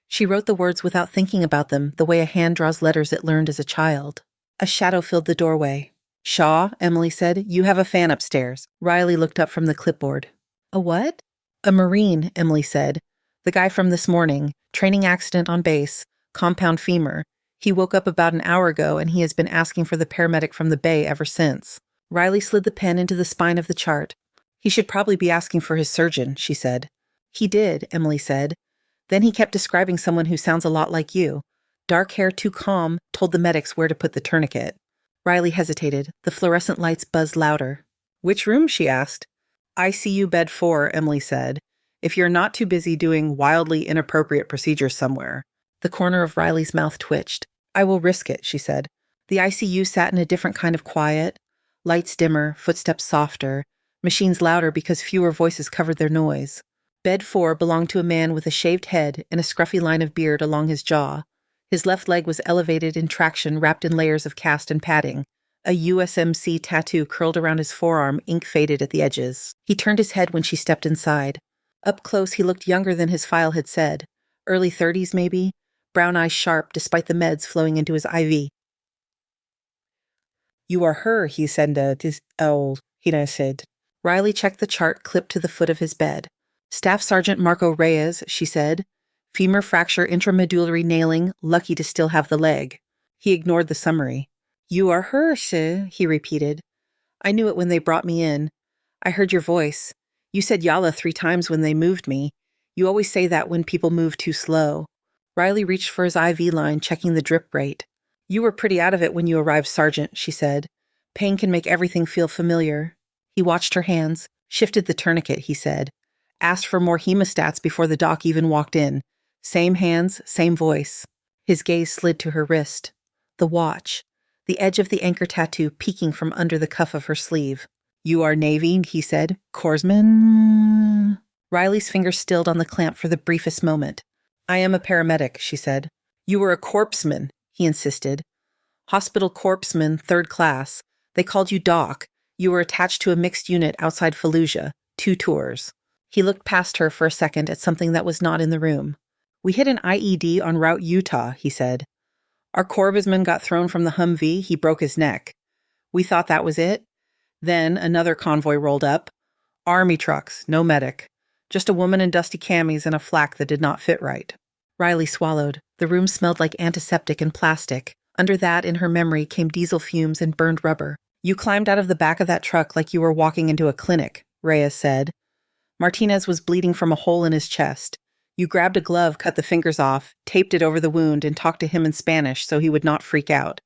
She wrote the words without thinking about them, the way a hand draws letters it learned as a child. A shadow filled the doorway. "Shaw," Emily said, "you have a fan upstairs." Riley looked up from the clipboard. "A what?" "A Marine," Emily said. "The guy from this morning. Training accident on base. Compound femur. He woke up about an hour ago and he has been asking for the paramedic from the bay ever since." Riley slid the pen into the spine of the chart. "He should probably be asking for his surgeon," she said. "He did," Emily said. "Then he kept describing someone who sounds a lot like you. Dark hair too calm, told the medics where to put the tourniquet." Riley hesitated. The fluorescent lights buzzed louder. "Which room?" she asked. "ICU bed 4, Emily said. "If you're not too busy doing wildly inappropriate procedures somewhere." The corner of Riley's mouth twitched. "I will risk it," she said. The ICU sat in a different kind of quiet. Lights dimmer, footsteps softer, machines louder because fewer voices covered their noise. Bed 4 belonged to a man with a shaved head and a scruffy line of beard along his jaw. His left leg was elevated in traction, wrapped in layers of cast and padding. A USMC tattoo curled around his forearm, ink faded at the edges. He turned his head when she stepped inside. Up close, he looked younger than his file had said. Early 30s, maybe. Brown eyes sharp, despite the meds flowing into his IV. "You are her," he said. He said. Riley checked the chart clipped to the foot of his bed. "Staff Sergeant Marco Reyes," she said. "Femur fracture, intramedullary nailing, lucky to still have the leg." He ignored the summary. "You are her, he repeated. "I knew it when they brought me in. I heard your voice. You said Yalla 3 times when they moved me. You always say that when people move too slow." Riley reached for his IV line, checking the drip rate. "You were pretty out of it when you arrived, Sergeant," she said. "Pain can make everything feel familiar." He watched her hands, shifted the tourniquet, he said. Asked for more hemostats before the doc even walked in. Same hands, same voice. His gaze slid to her wrist. The watch. The edge of the anchor tattoo peeking from under the cuff of her sleeve. "You are Navy," he said. "Corpsman?" Riley's fingers stilled on the clamp for the briefest moment. "I am a paramedic," she said. "You were a corpsman," he insisted. "Hospital corpsman, 3rd class. They called you Doc. You were attached to a mixed unit outside Fallujah. 2 tours." He looked past her for a second at something that was not in the room. "We hit an IED en route Utah," he said. Our corpsman got thrown from the Humvee, he broke his neck. We thought that was it. Then another convoy rolled up. Army trucks, no medic. Just a woman in dusty camis and a flak that did not fit right. Riley swallowed. The room smelled like antiseptic and plastic. Under that, in her memory, came diesel fumes and burned rubber. You climbed out of the back of that truck like you were walking into a clinic, Reyes said. Martinez was bleeding from a hole in his chest. You grabbed a glove, cut the fingers off, taped it over the wound, and talked to him in Spanish so he would not freak out.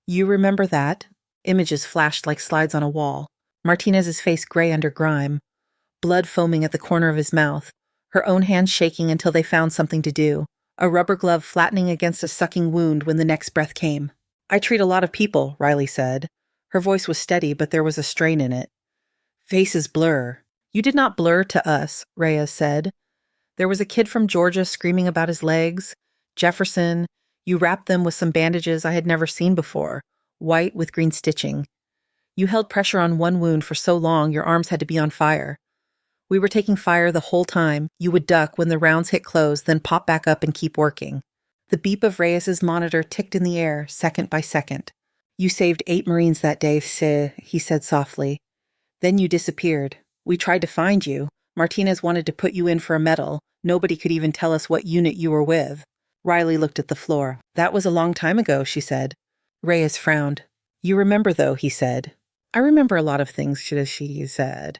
You remember that? Images flashed like slides on a wall. Martinez's face gray under grime. Blood foaming at the corner of his mouth. Her own hands shaking until they found something to do. A rubber glove flattening against a sucking wound when the next breath came. I treat a lot of people, Riley said. Her voice was steady, but there was a strain in it. Faces blur. You did not blur to us, Reyes said. There was a kid from Georgia screaming about his legs. Jefferson. You wrapped them with some bandages I had never seen before, white with green stitching. You held pressure on one wound for so long your arms had to be on fire. We were taking fire the whole time. You would duck when the rounds hit close, then pop back up and keep working. The beep of Reyes's monitor ticked in the air, second by second. You saved 8 Marines that day, he said softly. Then you disappeared. We tried to find you. Martinez wanted to put you in for a medal. Nobody could even tell us what unit you were with. Riley looked at the floor. That was a long time ago, she said. Reyes frowned. You remember, though, he said. I remember a lot of things, she said.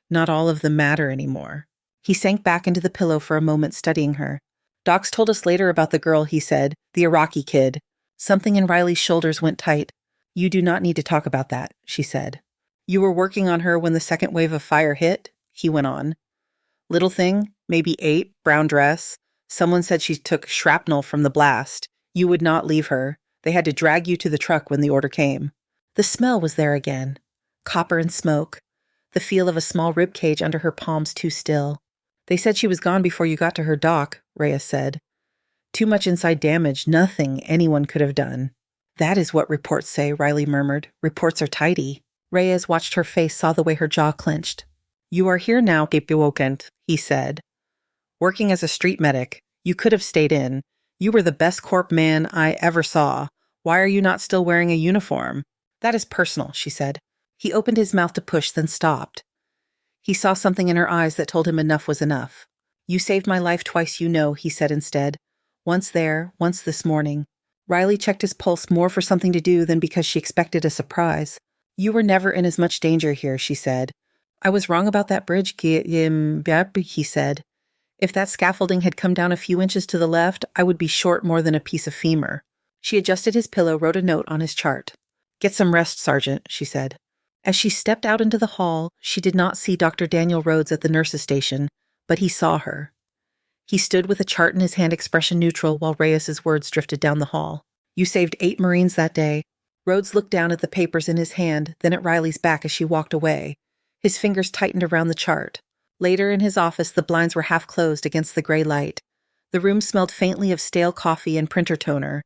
Not all of them matter anymore. He sank back into the pillow for a moment, studying her. Docs told us later about the girl, he said, the Iraqi kid. Something in Riley's shoulders went tight. You do not need to talk about that, she said. You were working on her when the second wave of fire hit, he went on. Little thing, maybe 8, brown dress. Someone said she took shrapnel from the blast. You would not leave her. They had to drag you to the truck when the order came. The smell was there again. Copper and smoke. The feel of a small rib cage under her palms too still. They said she was gone before you got to her, Doc, Reyes said. Too much inside damage, nothing anyone could have done. That is what reports say, Riley murmured. Reports are tidy. Reyes watched her face, saw the way her jaw clenched. You are here now, Gepewokent, he said. Working as a street medic, you could have stayed in. You were the best corp man I ever saw. Why are you not still wearing a uniform? That is personal, she said. He opened his mouth to push, then stopped. He saw something in her eyes that told him enough was enough. You saved my life twice, you know, he said instead. Once there, once this morning. Riley checked his pulse more for something to do than because she expected a surprise. You were never in as much danger here, she said. I was wrong about that bridge, he said. If that scaffolding had come down a few inches to the left, I would be short more than a piece of femur. She adjusted his pillow, wrote a note on his chart. Get some rest, Sergeant, she said. As she stepped out into the hall, she did not see Dr. Daniel Rhodes at the nurse's station, but he saw her. He stood with a chart in his hand, expression neutral, while Reyes's words drifted down the hall. You saved 8 Marines that day. Rhodes looked down at the papers in his hand, then at Riley's back as she walked away. His fingers tightened around the chart. Later in his office, the blinds were half closed against the gray light. The room smelled faintly of stale coffee and printer toner.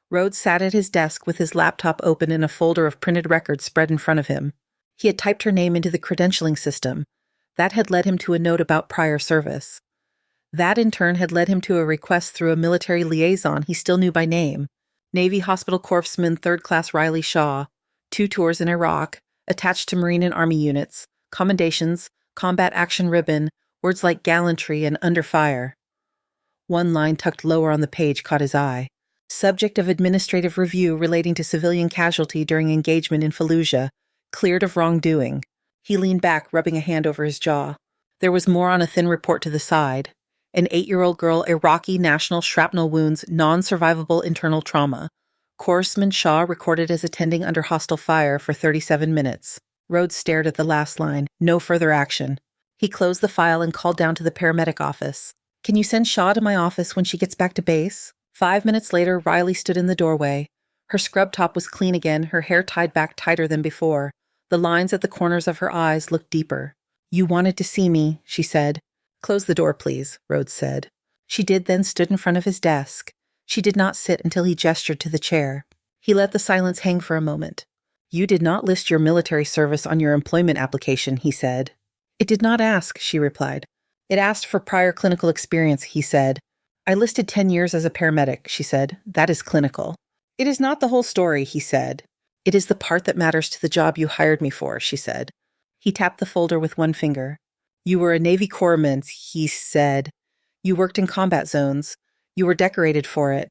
Rhodes sat at his desk with his laptop open and a folder of printed records spread in front of him. He had typed her name into the credentialing system. That had led him to a note about prior service. That, in turn, had led him to a request through a military liaison he still knew by name. Navy Hospital Corpsman 3rd Class Riley Shaw. 2 tours in Iraq, attached to Marine and Army units, commendations, combat action ribbon, words like gallantry and under fire. One line tucked lower on the page caught his eye. Subject of administrative review relating to civilian casualty during engagement in Fallujah, cleared of wrongdoing. He leaned back, rubbing a hand over his jaw. There was more on a thin report to the side. An 8-year-old girl, Iraqi national shrapnel wounds, non-survivable internal trauma. Corpsman Shaw recorded as attending under hostile fire for 37 minutes. Rhodes stared at the last line. No further action. He closed the file and called down to the paramedic office. Can you send Shaw to my office when she gets back to base? 5 minutes later, Riley stood in the doorway. Her scrub top was clean again, her hair tied back tighter than before. The lines at the corners of her eyes looked deeper. You wanted to see me, she said. Close the door, please, Rhodes said. She did, then stood in front of his desk. She did not sit until he gestured to the chair. He let the silence hang for a moment. You did not list your military service on your employment application, he said. It did not ask, she replied. It asked for prior clinical experience, he said. I listed 10 years as a paramedic, she said. That is clinical. It is not the whole story, he said. It is the part that matters to the job you hired me for, she said. He tapped the folder with one finger. You were a Navy corpsman, he said. You worked in combat zones. You were decorated for it.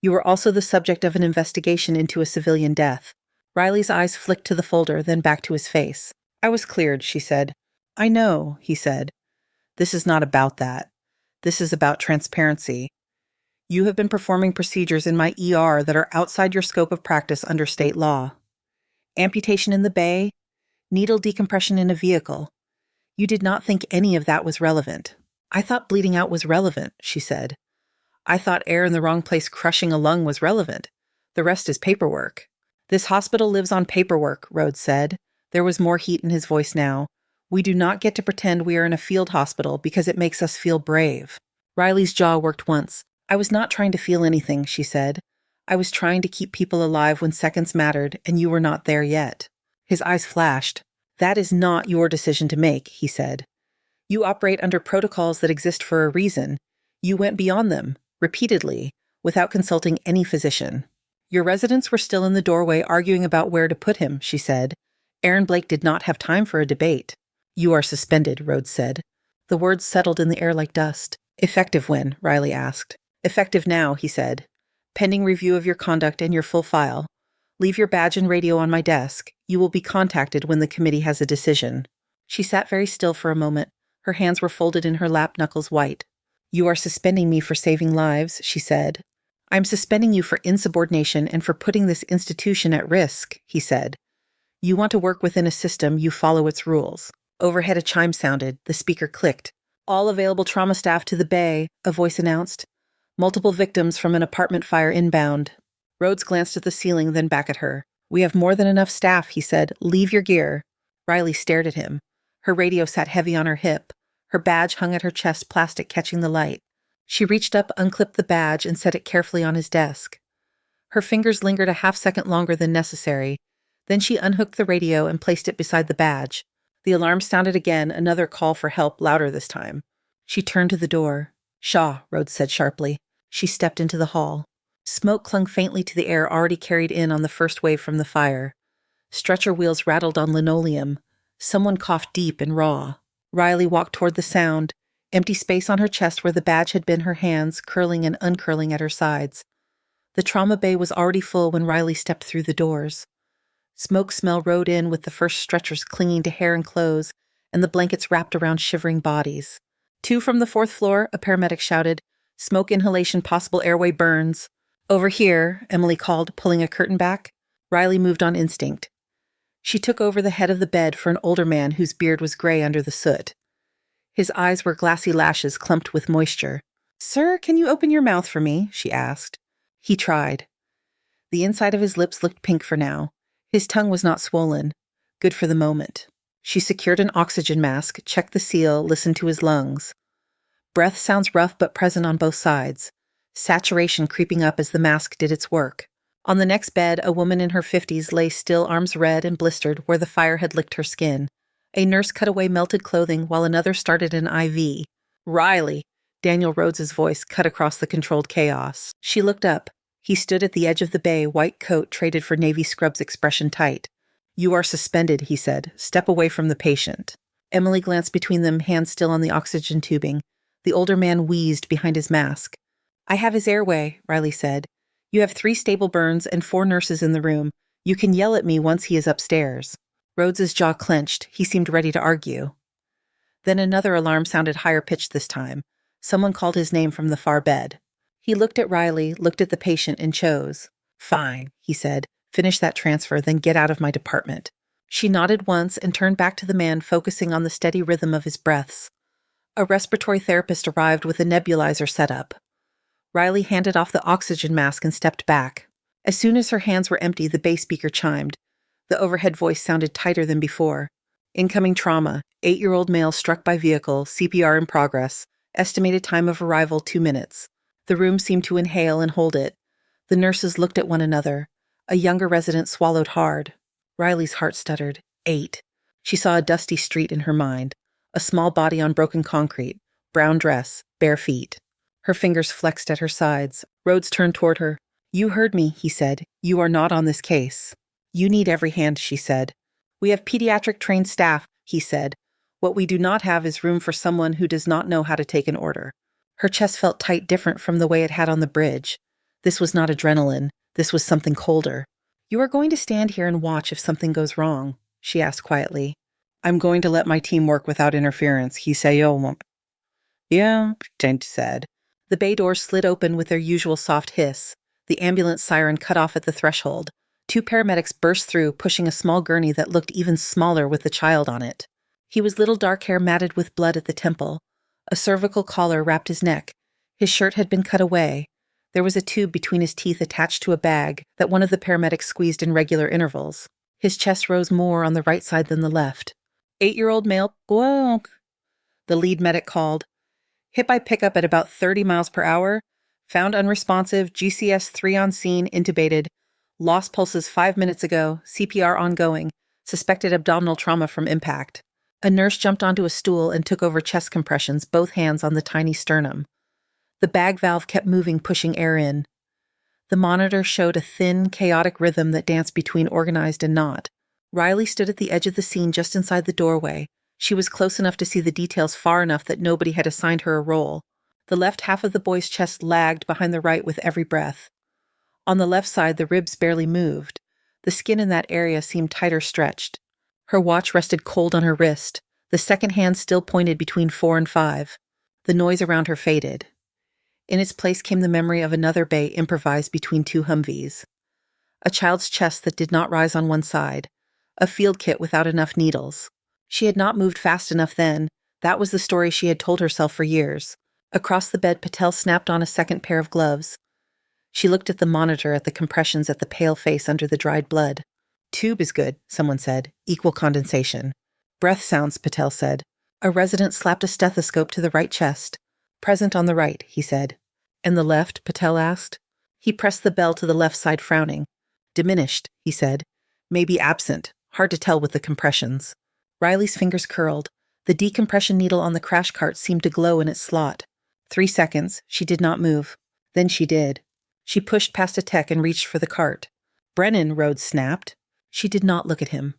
You were also the subject of an investigation into a civilian death. Riley's eyes flicked to the folder, then back to his face. I was cleared, she said. I know, he said. This is not about that. This is about transparency. You have been performing procedures in my ER that are outside your scope of practice under state law. Amputation in the bay, needle decompression in a vehicle. You did not think any of that was relevant. I thought bleeding out was relevant, she said. I thought air in the wrong place crushing a lung was relevant. The rest is paperwork. This hospital lives on paperwork, Rhodes said. There was more heat in his voice now. We do not get to pretend we are in a field hospital because it makes us feel brave. Riley's jaw worked once. I was not trying to feel anything, she said. I was trying to keep people alive when seconds mattered, and you were not there yet. His eyes flashed. That is not your decision to make, he said. You operate under protocols that exist for a reason. You went beyond them, repeatedly, without consulting any physician. Your residents were still in the doorway arguing about where to put him, she said. Aaron Blake did not have time for a debate. You are suspended, Rhodes said. The words settled in the air like dust. Effective when? Riley asked. Effective now, he said. Pending review of your conduct and your full file. Leave your badge and radio on my desk. You will be contacted when the committee has a decision. She sat very still for a moment. Her hands were folded in her lap, knuckles white. You are suspending me for saving lives, she said. I'm suspending you for insubordination and for putting this institution at risk, he said. You want to work within a system, you follow its rules. Overhead a chime sounded. The speaker clicked. All available trauma staff to the bay, a voice announced. Multiple victims from an apartment fire inbound. Rhodes glanced at the ceiling, then back at her. We have more than enough staff, he said. Leave your gear. Riley stared at him. Her radio sat heavy on her hip. Her badge hung at her chest, plastic catching the light. She reached up, unclipped the badge, and set it carefully on his desk. Her fingers lingered a half-second longer than necessary. Then she unhooked the radio and placed it beside the badge. The alarm sounded again, another call for help, louder this time. She turned to the door. Shaw, Rhodes said sharply. She stepped into the hall. Smoke clung faintly to the air already carried in on the first wave from the fire. Stretcher wheels rattled on linoleum. Someone coughed deep and raw. Riley walked toward the sound, empty space on her chest where the badge had been, her hands curling and uncurling at her sides. The trauma bay was already full when Riley stepped through the doors. Smoke smell rode in with the first stretchers clinging to hair and clothes and the blankets wrapped around shivering bodies. 2 from the 4th floor, a paramedic shouted. Smoke inhalation, possible airway burns. Over here, Emily called, pulling a curtain back. Riley moved on instinct. She took over the head of the bed for an older man whose beard was gray under the soot. His eyes were glassy lashes clumped with moisture. Sir, can you open your mouth for me? She asked. He tried. The inside of his lips looked pink for now. His tongue was not swollen. Good for the moment. She secured an oxygen mask, checked the seal, listened to his lungs. Breath sounds rough but present on both sides. Saturation creeping up as the mask did its work. On the next bed, a woman in her 50s lay still, arms red and blistered where the fire had licked her skin. A nurse cut away melted clothing while another started an IV. Riley! Daniel Rhodes's voice cut across the controlled chaos. She looked up. He stood at the edge of the bay, white coat traded for navy scrubs, expression tight. You are suspended, he said. Step away from the patient. Emily glanced between them, hands still on the oxygen tubing. The older man wheezed behind his mask. I have his airway, Riley said. You have 3 stable burns and 4 nurses in the room. You can yell at me once he is upstairs. Rhodes's jaw clenched. He seemed ready to argue. Then another alarm sounded higher pitched this time. Someone called his name from the far bed. He looked at Riley, looked at the patient, and chose. Fine, he said. Finish that transfer, then get out of my department. She nodded once and turned back to the man, focusing on the steady rhythm of his breaths. A respiratory therapist arrived with a nebulizer set up. Riley handed off the oxygen mask and stepped back. As soon as her hands were empty, the bay speaker chimed. The overhead voice sounded tighter than before. Incoming trauma, 8-year-old male struck by vehicle, CPR in progress, estimated time of arrival 2 minutes. The room seemed to inhale and hold it. The nurses looked at one another. A younger resident swallowed hard. Riley's heart stuttered. 8. She saw a dusty street in her mind. A small body on broken concrete. Brown dress. Bare feet. Her fingers flexed at her sides. Rhodes turned toward her. "You heard me," he said. "You are not on this case." "You need every hand," she said. "We have pediatric-trained staff," he said. "What we do not have is room for someone who does not know how to take an order." Her chest felt tight, different from the way it had on the bridge. This was not adrenaline. This was something colder. "You are going to stand here and watch if something goes wrong," she asked quietly. "I'm going to let my team work without interference," he said. "Yeah," Jane said. The bay doors slid open with their usual soft hiss. The ambulance siren cut off at the threshold. 2 paramedics burst through, pushing a small gurney that looked even smaller with the child on it. He was little dark hair matted with blood at the temple. A cervical collar wrapped his neck. His shirt had been cut away. There was a tube between his teeth attached to a bag that one of the paramedics squeezed in regular intervals. His chest rose more on the right side than the left. 8-year-old male, "Guonk," the lead medic called. "Hit by pickup at about 30 miles per hour. Found unresponsive, GCS 3 on scene, intubated. Lost pulses 5 minutes ago, CPR ongoing. Suspected abdominal trauma from impact." A nurse jumped onto a stool and took over chest compressions, both hands on the tiny sternum. The bag valve kept moving, pushing air in. The monitor showed a thin, chaotic rhythm that danced between organized and not. Riley stood at the edge of the scene just inside the doorway. She was close enough to see the details, far enough that nobody had assigned her a role. The left half of the boy's chest lagged behind the right with every breath. On the left side, the ribs barely moved. The skin in that area seemed tighter stretched. Her watch rested cold on her wrist. The second hand still pointed between 4 and 5. The noise around her faded. In its place came the memory of another bay improvised between 2 Humvees. A child's chest that did not rise on one side. A field kit without enough needles. She had not moved fast enough then. That was the story she had told herself for years. Across the bed, Patel snapped on a second pair of gloves. She looked at the monitor, at the compressions, at the pale face under the dried blood. "Tube is good," someone said. "Equal condensation." "Breath sounds," Patel said. A resident slapped a stethoscope to the right chest. "Present on the right," he said. "And the left?" Patel asked. He pressed the bell to the left side, frowning. "Diminished," he said. "Maybe absent. Hard to tell with the compressions." Riley's fingers curled. The decompression needle on the crash cart seemed to glow in its slot. 3 seconds. She did not move. Then she did. She pushed past a tech and reached for the cart. "Brennan," Rhodes snapped. She did not look at him.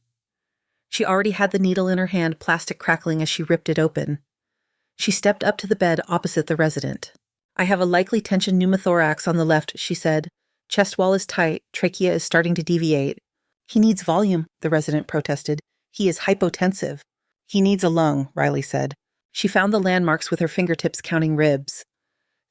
She already had the needle in her hand, plastic crackling as she ripped it open. She stepped up to the bed opposite the resident. "I have a likely tension pneumothorax on the left," she said. "Chest wall is tight. Trachea is starting to deviate." "He needs volume," the resident protested. "He is hypotensive." "He needs a lung," Riley said. She found the landmarks with her fingertips, counting ribs.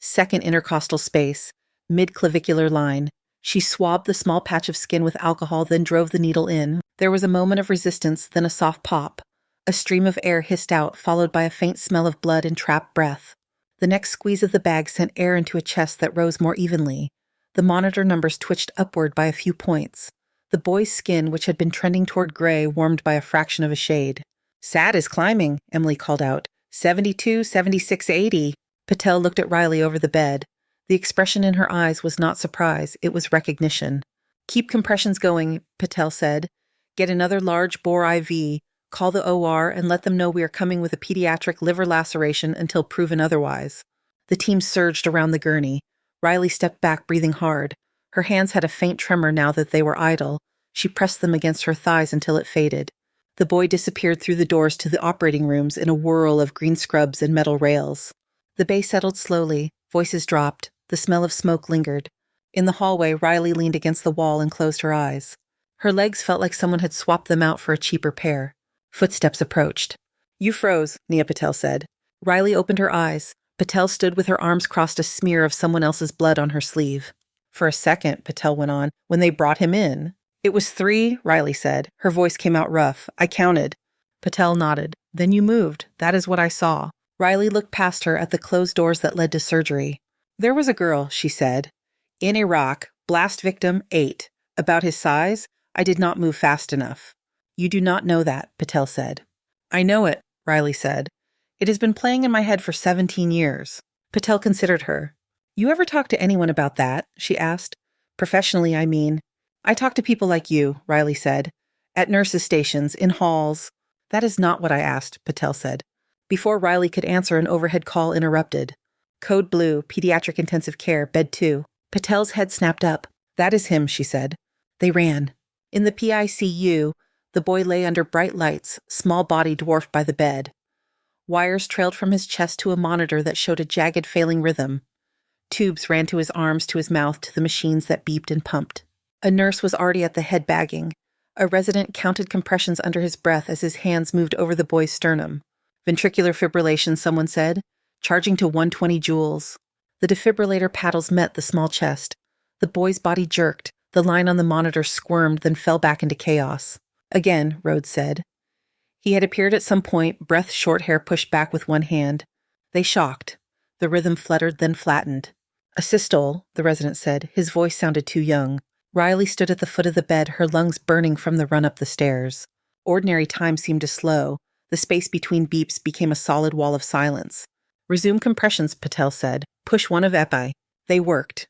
Second intercostal space. Mid-clavicular line. She swabbed the small patch of skin with alcohol, then drove the needle in. There was a moment of resistance, then a soft pop. A stream of air hissed out, followed by a faint smell of blood and trapped breath. The next squeeze of the bag sent air into a chest that rose more evenly. The monitor numbers twitched upward by a few points. The boy's skin, which had been trending toward gray, warmed by a fraction of a shade. "SAT is climbing," Emily called out. 72, 76, 80. Patel looked at Riley over the bed. The expression in her eyes was not surprise, it was recognition. "Keep compressions going," Patel said. "Get another large bore IV. Call the OR and let them know we are coming with a pediatric liver laceration until proven otherwise." The team surged around the gurney. Riley stepped back, breathing hard. Her hands had a faint tremor now that they were idle. She pressed them against her thighs until it faded. The boy disappeared through the doors to the operating rooms in a whirl of green scrubs and metal rails. The bay settled slowly. Voices dropped. The smell of smoke lingered. In the hallway, Riley leaned against the wall and closed her eyes. Her legs felt like someone had swapped them out for a cheaper pair. Footsteps approached. "You froze," Nia Patel said. Riley opened her eyes. Patel stood with her arms crossed, a smear of someone else's blood on her sleeve. "For a second," Patel went on, "when they brought him in." "It was 3, Riley said. Her voice came out rough. "I counted." Patel nodded. "Then you moved. That is what I saw." Riley looked past her at the closed doors that led to surgery. "There was a girl," she said. "In Iraq. Blast victim, 8. About his size, I did not move fast enough." "You do not know that," Patel said. "I know it," Riley said. "It has been playing in my head for 17 years. Patel considered her. "You ever talk to anyone about that?" she asked. "Professionally, I mean." "I talk to people like you," Riley said. "At nurses' stations, in halls." "That is not what I asked," Patel said. Before Riley could answer, an overhead call interrupted. Code blue, pediatric intensive care, bed 2. Patel's head snapped up. That is him, she said. They ran. In the PICU, the boy lay under bright lights, small body dwarfed by the bed. Wires trailed from his chest to a monitor that showed a jagged failing rhythm. Tubes ran to his arms, to his mouth, to the machines that beeped and pumped. A nurse was already at the head bagging. A resident counted compressions under his breath as his hands moved over the boy's sternum. Ventricular fibrillation, someone said, charging to 120 joules. The defibrillator paddles met the small chest. The boy's body jerked. The line on the monitor squirmed, then fell back into chaos. Again, Rhodes said. He had appeared at some point, breath short hair pushed back with one hand. They shocked. The rhythm fluttered, then flattened. A systole, the resident said. His voice sounded too young. Riley stood at the foot of the bed, her lungs burning from the run up the stairs. Ordinary time seemed to slow. The space between beeps became a solid wall of silence. Resume compressions, Patel said. Push one of epi. They worked.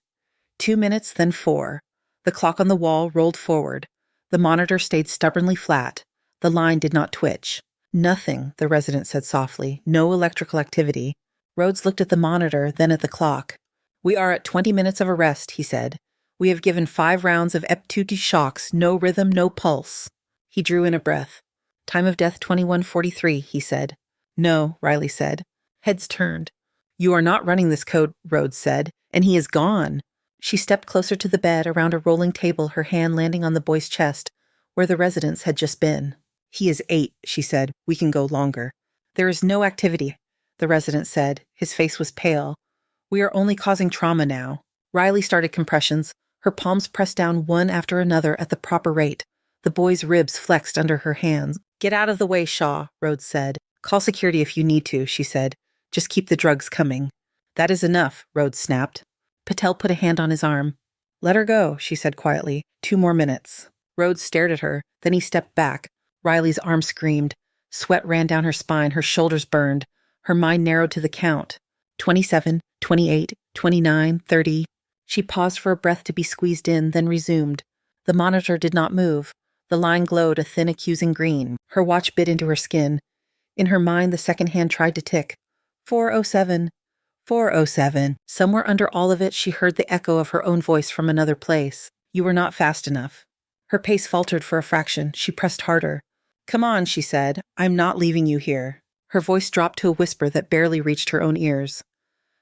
2 minutes, then 4. The clock on the wall rolled forward. The monitor stayed stubbornly flat. The line did not twitch. Nothing, the resident said softly. No electrical activity. Rhodes looked at the monitor, then at the clock. We are at 20 minutes of arrest, he said. We have given 5 rounds of EP2 shocks, no rhythm, no pulse. He drew in a breath. Time of death 21:43, he said. No, Riley said. Heads turned. You are not running this code, Rhodes said, and he is gone. She stepped closer to the bed, around a rolling table, her hand landing on the boy's chest, where the residents had just been. He is 8, she said. We can go longer. There is no activity, the resident said. His face was pale. We are only causing trauma now. Riley started compressions, her palms pressed down one after another at the proper rate. The boy's ribs flexed under her hands. Get out of the way, Shaw, Rhodes said. Call security if you need to, she said. Just keep the drugs coming. That is enough, Rhodes snapped. Patel put a hand on his arm. Let her go, she said quietly. 2 more minutes. Rhodes stared at her, then he stepped back. Riley's arm screamed. Sweat ran down her spine, her shoulders burned. Her mind narrowed to the count. 27, 28, 29, 30. She paused for a breath to be squeezed in, then resumed. The monitor did not move. The line glowed a thin, accusing green. Her watch bit into her skin. In her mind, the second hand tried to tick. 4:07. 4:07. Somewhere under all of it, she heard the echo of her own voice from another place. You were not fast enough. Her pace faltered for a fraction. She pressed harder. Come on, she said. I'm not leaving you here. Her voice dropped to a whisper that barely reached her own ears.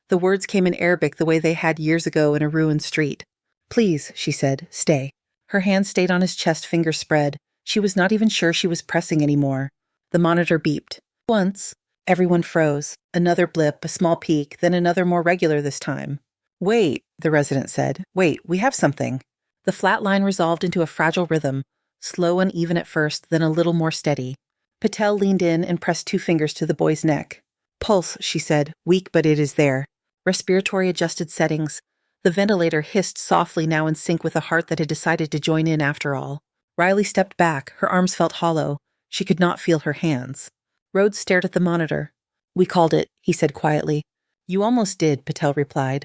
The words came in Arabic the way they had years ago in a ruined street. Please, she said, stay. Her hand stayed on his chest, fingers spread. She was not even sure she was pressing anymore. The monitor beeped. Once. Everyone froze. Another blip, a small peak, then another more regular this time. Wait, the resident said. Wait, we have something. The flat line resolved into a fragile rhythm, slow and even at first, then a little more steady. Patel leaned in and pressed 2 fingers to the boy's neck. Pulse, she said, weak, but it is there. Respiratory adjusted settings. The ventilator hissed softly, now in sync with a heart that had decided to join in after all. Riley stepped back. Her arms felt hollow. She could not feel her hands. Rhodes stared at the monitor. We called it, he said quietly. You almost did, Patel replied.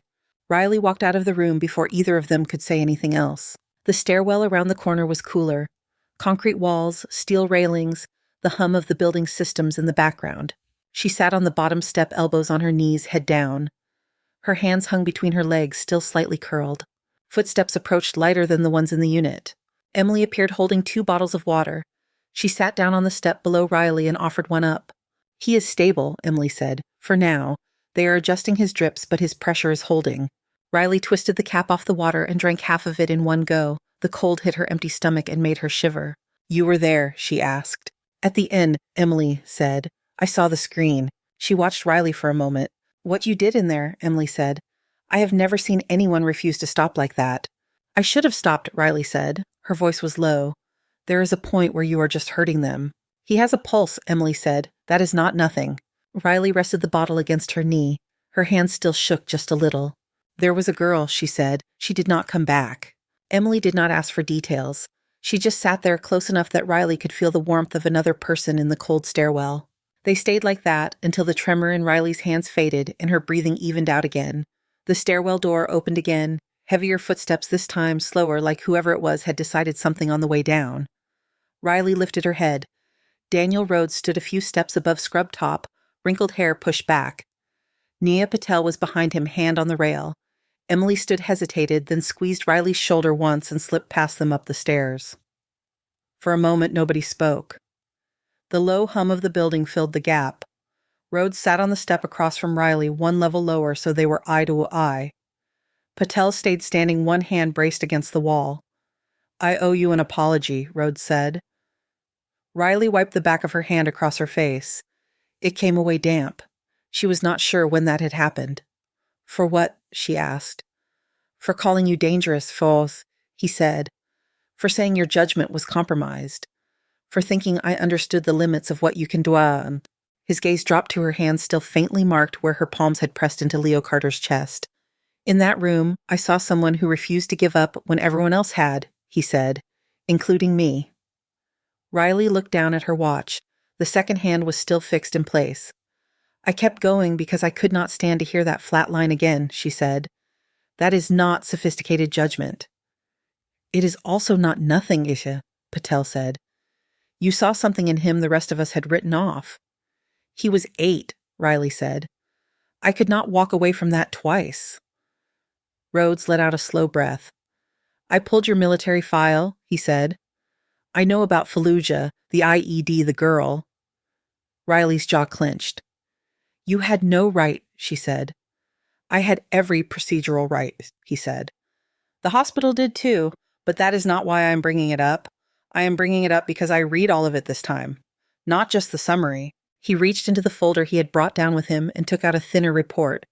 Riley walked out of the room before either of them could say anything else. The stairwell around the corner was cooler. Concrete walls, steel railings, the hum of the building's systems in the background. She sat on the bottom step, elbows on her knees, head down. Her hands hung between her legs, still slightly curled. Footsteps approached lighter than the ones in the unit. Emily appeared holding 2 bottles of water. She sat down on the step below Riley and offered one up. He is stable, Emily said. For now. They are adjusting his drips, but his pressure is holding. Riley twisted the cap off the water and drank half of it in one go. The cold hit her empty stomach and made her shiver. You were there, she asked. At the end, Emily said. I saw the screen. She watched Riley for a moment. What you did in there, Emily said. I have never seen anyone refuse to stop like that. I should have stopped, Riley said. Her voice was low. There is a point where you are just hurting them. He has a pulse, Emily said. That is not nothing. Riley rested the bottle against her knee. Her hands still shook just a little. There was a girl, she said. She did not come back. Emily did not ask for details. She just sat there close enough that Riley could feel the warmth of another person in the cold stairwell. They stayed like that until the tremor in Riley's hands faded and her breathing evened out again. The stairwell door opened again, heavier footsteps this time, slower, like whoever it was had decided something on the way down. Riley lifted her head. Daniel Rhodes stood a few steps above scrub top, wrinkled hair pushed back. Nia Patel was behind him, hand on the rail. Emily stood hesitated, then squeezed Riley's shoulder once and slipped past them up the stairs. For a moment, nobody spoke. The low hum of the building filled the gap. Rhodes sat on the step across from Riley, one level lower so they were eye to eye. Patel stayed standing, one hand braced against the wall. "I owe you an apology," Rhodes said. Riley wiped the back of her hand across her face. It came away damp. She was not sure when that had happened. "For what?" she asked. "For calling you dangerous, Foz," he said. "For saying your judgment was compromised. For thinking I understood the limits of what you can do." His gaze dropped to her hands, still faintly marked where her palms had pressed into Leo Carter's chest. "In that room, I saw someone who refused to give up when everyone else had," he said, "including me." Riley looked down at her watch. The second hand was still fixed in place. "I kept going because I could not stand to hear that flat line again," she said. "That is not sophisticated judgment." "It is also not nothing, Isha," Patel said. "You saw something in him the rest of us had written off." "He was 8, Riley said. "I could not walk away from that twice." Rhodes let out a slow breath. "I pulled your military file," he said. "I know about Fallujah, the IED, the girl." Riley's jaw clenched. "You had no right," she said. "I had every procedural right," he said. "The hospital did too, but that is not why I am bringing it up. I am bringing it up because I read all of it this time. Not just the summary." He reached into the folder he had brought down with him and took out a thinner report.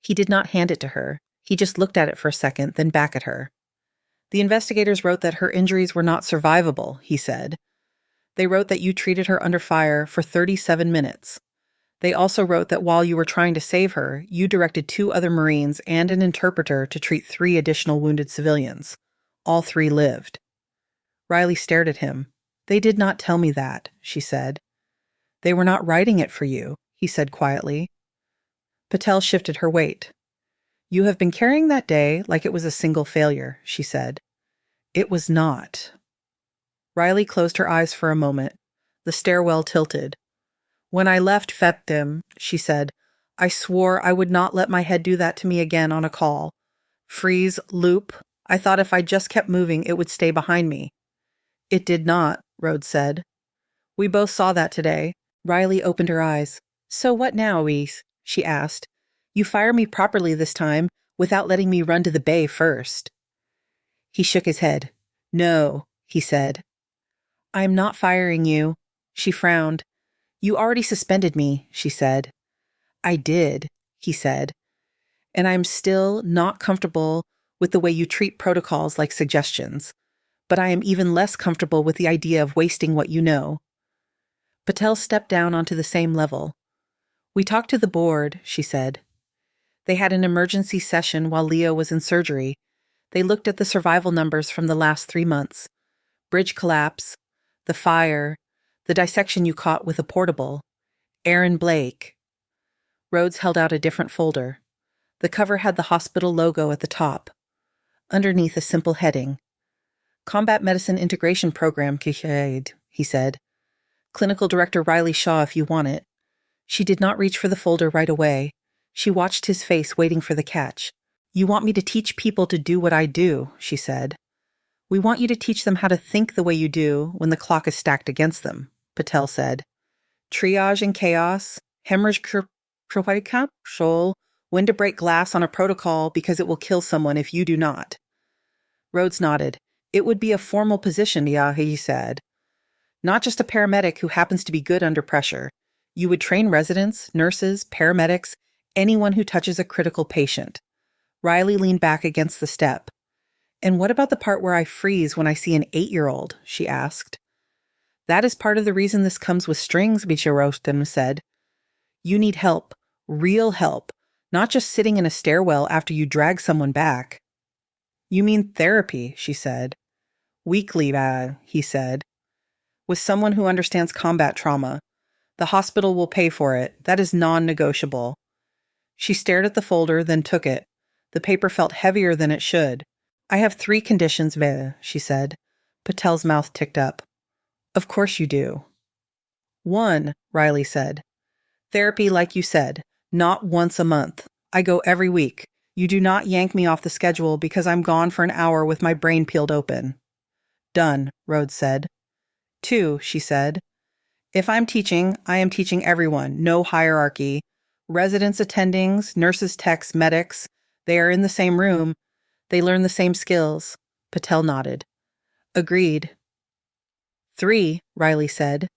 He did not hand it to her. He just looked at it for a second, then back at her. "The investigators wrote that her injuries were not survivable," he said. "They wrote that you treated her under fire for 37 minutes. They also wrote that while you were trying to save her, you directed 2 other Marines and an interpreter to treat 3 additional wounded civilians. All 3 lived." Riley stared at him. "They did not tell me that," she said. "They were not writing it for you," he said quietly. Patel shifted her weight. "You have been carrying that day like it was a single failure," she said. "It was not." Riley closed her eyes for a moment. The stairwell tilted. "When I left Feptim," she said, "I swore I would not let my head do that to me again on a call. Freeze, loop. I thought if I just kept moving, it would stay behind me." "It did not," Rhodes said. "We both saw that today." Riley opened her eyes. "So what now, Reese?" she asked. "You fire me properly this time, without letting me run to the bay first." He shook his head. "No," he said. "I am not firing you." She frowned. "You already suspended me," she said. "I did," he said. "And I'm still not comfortable with the way you treat protocols like suggestions. But I am even less comfortable with the idea of wasting what you know." Patel stepped down onto the same level. "We talked to the board," she said. "They had an emergency session while Leo was in surgery. They looked at the survival numbers from the last 3 months. Bridge collapse, the fire, the dissection you caught with a portable. Aaron Blake." Rhodes held out a different folder. The cover had the hospital logo at the top. Underneath a simple heading. "Combat Medicine Integration Program, Kishade," he said. "Clinical Director Riley Shaw if you want it." She did not reach for the folder right away. She watched his face, waiting for the catch. "You want me to teach people to do what I do," she said. "We want you to teach them how to think the way you do when the clock is stacked against them," Patel said. "Triage and chaos, hemorrhage control, when to break glass on a protocol because it will kill someone if you do not." Rhodes nodded. "It would be a formal position," he said. "Not just a paramedic who happens to be good under pressure. You would train residents, nurses, paramedics, anyone who touches a critical patient." Riley leaned back against the step. "And what about the part where I freeze when I see an 8-year-old?" she asked. "That is part of the reason this comes with strings," Bichirostin said. "You need help, real help, not just sitting in a stairwell after you drag someone back." "You mean therapy," she said. "Weekly, he said. "With someone who understands combat trauma. The hospital will pay for it. That is non-negotiable." She stared at the folder, then took it. The paper felt heavier than it should. "I have 3 conditions, she said. Patel's mouth ticked up. "Of course you do." "1," Riley said. "Therapy like you said. Not once a month. I go every week. You do not yank me off the schedule because I'm gone for an hour with my brain peeled open. Done, Rhodes said. 2, she said. If I'm teaching, I am teaching everyone, no hierarchy. Residents, attendings, nurses, techs, medics, they are in the same room. They learn the same skills. Patel nodded. Agreed. 3, Riley said.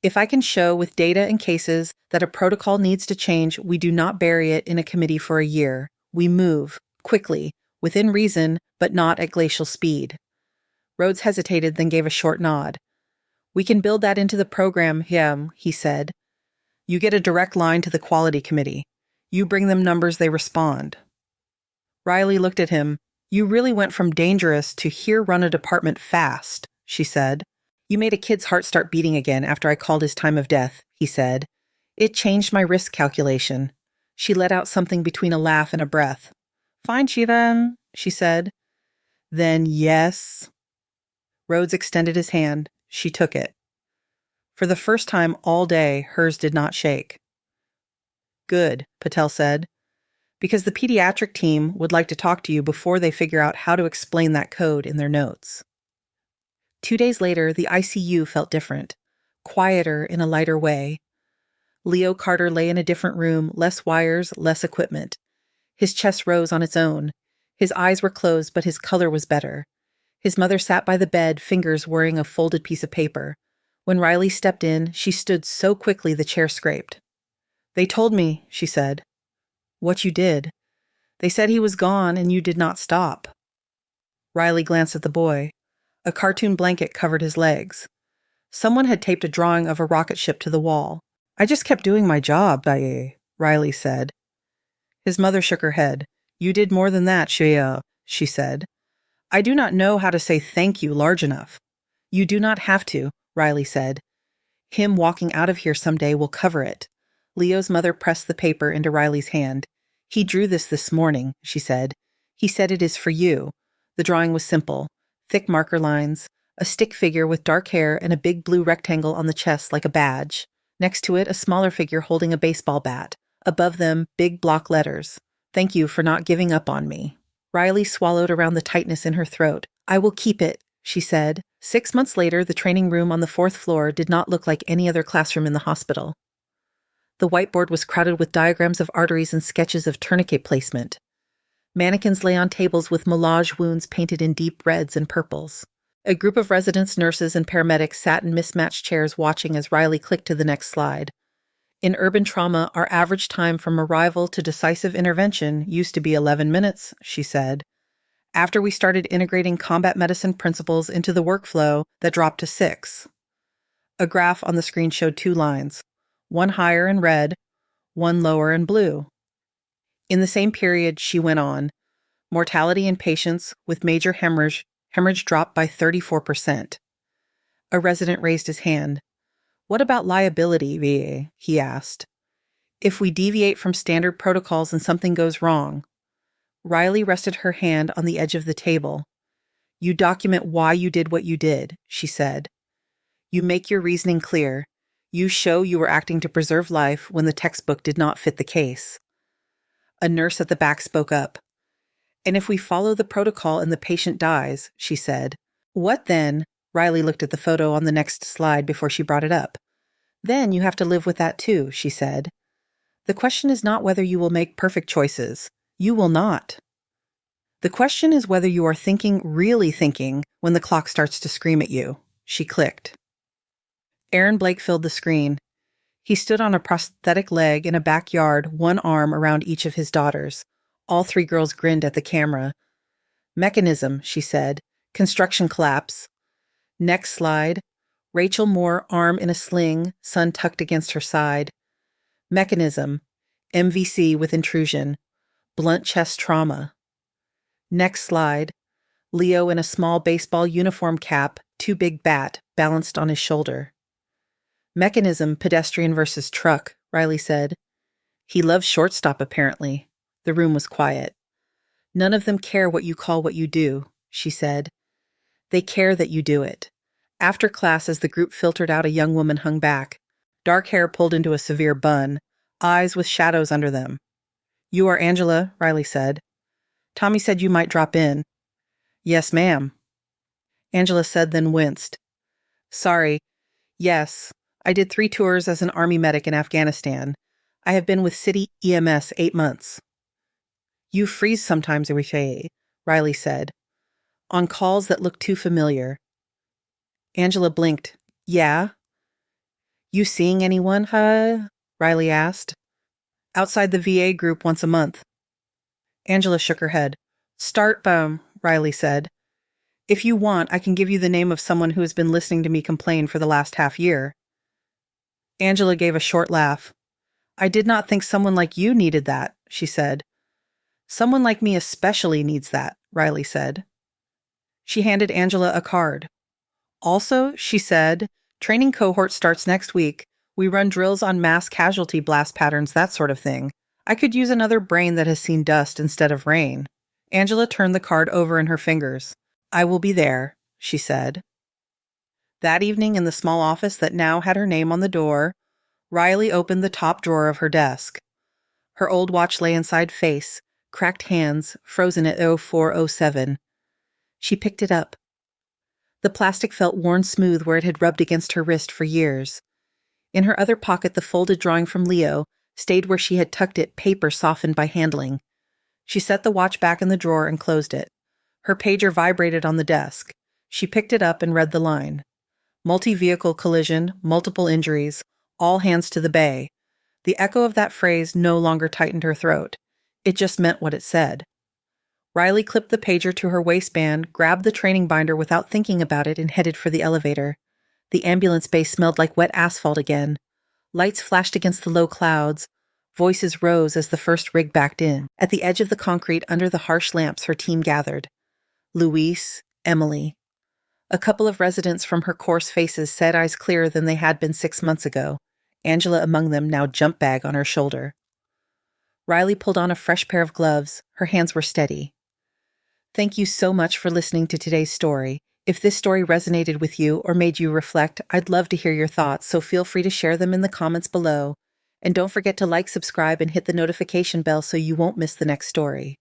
If I can show with data and cases that a protocol needs to change, we do not bury it in a committee for a year. We move, quickly, within reason, but not at glacial speed. Rhodes hesitated, then gave a short nod. We can build that into the program, he said. You get a direct line to the quality committee. You bring them numbers, they respond. Riley looked at him. You really went from dangerous to here run a department fast, she said. You made a kid's heart start beating again after I called his time of death, he said. It changed my risk calculation. She let out something between a laugh and a breath. Fine, Shiva, she said. Then yes. Rhodes extended his hand. She took it. For the first time all day, hers did not shake. Good, Patel said, because the pediatric team would like to talk to you before they figure out how to explain that code in their notes. 2 days later, the ICU felt different, quieter in a lighter way. Leo Carter lay in a different room, less wires, less equipment. His chest rose on its own. His eyes were closed, but his color was better. His mother sat by the bed, fingers worrying a folded piece of paper. When Riley stepped in, she stood so quickly the chair scraped. They told me, she said. What you did. They said he was gone and you did not stop. Riley glanced at the boy. A cartoon blanket covered his legs. Someone had taped a drawing of a rocket ship to the wall. I just kept doing my job, Riley said. His mother shook her head. You did more than that, she said. I do not know how to say thank you large enough. You do not have to, Riley said. Him walking out of here someday will cover it. Leo's mother pressed the paper into Riley's hand. He drew this morning, she said. He said it is for you. The drawing was simple. Thick marker lines, a stick figure with dark hair and a big blue rectangle on the chest like a badge. Next to it, a smaller figure holding a baseball bat. Above them, big block letters. Thank you for not giving up on me. Riley swallowed around the tightness in her throat. I will keep it, she said. 6 months later, the training room on the 4th floor did not look like any other classroom in the hospital. The whiteboard was crowded with diagrams of arteries and sketches of tourniquet placement. Mannequins lay on tables with melange wounds painted in deep reds and purples. A group of residents, nurses, and paramedics sat in mismatched chairs watching as Riley clicked to the next slide. In urban trauma, our average time from arrival to decisive intervention used to be 11 minutes, she said. After we started integrating combat medicine principles into the workflow, that dropped to 6. A graph on the screen showed 2 lines, one higher in red, one lower in blue. In the same period, she went on, mortality in patients with major hemorrhage dropped by 34%. A resident raised his hand. What about liability, VA? He asked. If we deviate from standard protocols and something goes wrong. Riley rested her hand on the edge of the table. You document why you did what you did, she said. You make your reasoning clear. You show you were acting to preserve life when the textbook did not fit the case. A nurse at the back spoke up. And if we follow the protocol and the patient dies, she said. What then? Riley looked at the photo on the next slide before she brought it up. Then you have to live with that too, she said. The question is not whether you will make perfect choices. You will not. The question is whether you are thinking, really thinking, when the clock starts to scream at you. She clicked. Aaron Blake filled the screen. He stood on a prosthetic leg in a backyard, one arm around each of his daughters. All 3 girls grinned at the camera. Mechanism, she said. Construction collapse. Next slide. Rachel Moore, arm in a sling, son tucked against her side. Mechanism. MVC with intrusion. Blunt chest trauma. Next slide. Leo in a small baseball uniform cap, too big bat, balanced on his shoulder. Mechanism, pedestrian versus truck, Riley said. He loves shortstop, apparently. The room was quiet. None of them care what you call what you do, she said. They care that you do it. After class, as the group filtered out, a young woman hung back. Dark hair pulled into a severe bun. eyes with shadows under them. "You are Angela," Riley said. "Tommy said you might drop in." "Yes, ma'am," Angela said, then winced. "Sorry. Yes, I did 3 tours as an Army medic in Afghanistan. I have been with City EMS 8 months. "You freeze sometimes, Riche," Riley said, on calls that looked too familiar. Angela blinked. "Yeah?" "You seeing anyone, huh?" Riley asked. "Outside the VA group once a month." Angela shook her head. "Start bum," Riley said. "If you want, I can give you the name of someone who has been listening to me complain for the last half year." Angela gave a short laugh. "I did not think someone like you needed that," she said. "Someone like me especially needs that," Riley said. She handed Angela a card. "Also," she said, "training cohort starts next week. We run drills on mass casualty blast patterns, that sort of thing. I could use another brain that has seen dust instead of rain." Angela turned the card over in her fingers. "I will be there," she said. That evening in the small office that now had her name on the door, Riley opened the top drawer of her desk. Her old watch lay inside face, cracked hands, frozen at 04:07. She picked it up. The plastic felt worn smooth where it had rubbed against her wrist for years. In her other pocket, the folded drawing from Leo stayed where she had tucked it, paper softened by handling. She set the watch back in the drawer and closed it. Her pager vibrated on the desk. She picked it up and read the line. "Multi-vehicle collision, multiple injuries, all hands to the bay." The echo of that phrase no longer tightened her throat. It just meant what it said. Riley clipped the pager to her waistband, grabbed the training binder without thinking about it, and headed for the elevator. The ambulance bay smelled like wet asphalt again. Lights flashed against the low clouds. Voices rose as the first rig backed in. At the edge of the concrete, under the harsh lamps, her team gathered. Luis, Emily. A couple of residents from her coarse faces said eyes clearer than they had been 6 months ago. Angela among them, now jump bag on her shoulder. Riley pulled on a fresh pair of gloves. Her hands were steady. Thank you so much for listening to today's story. If this story resonated with you or made you reflect, I'd love to hear your thoughts, so feel free to share them in the comments below. And don't forget to like, subscribe, and hit the notification bell so you won't miss the next story.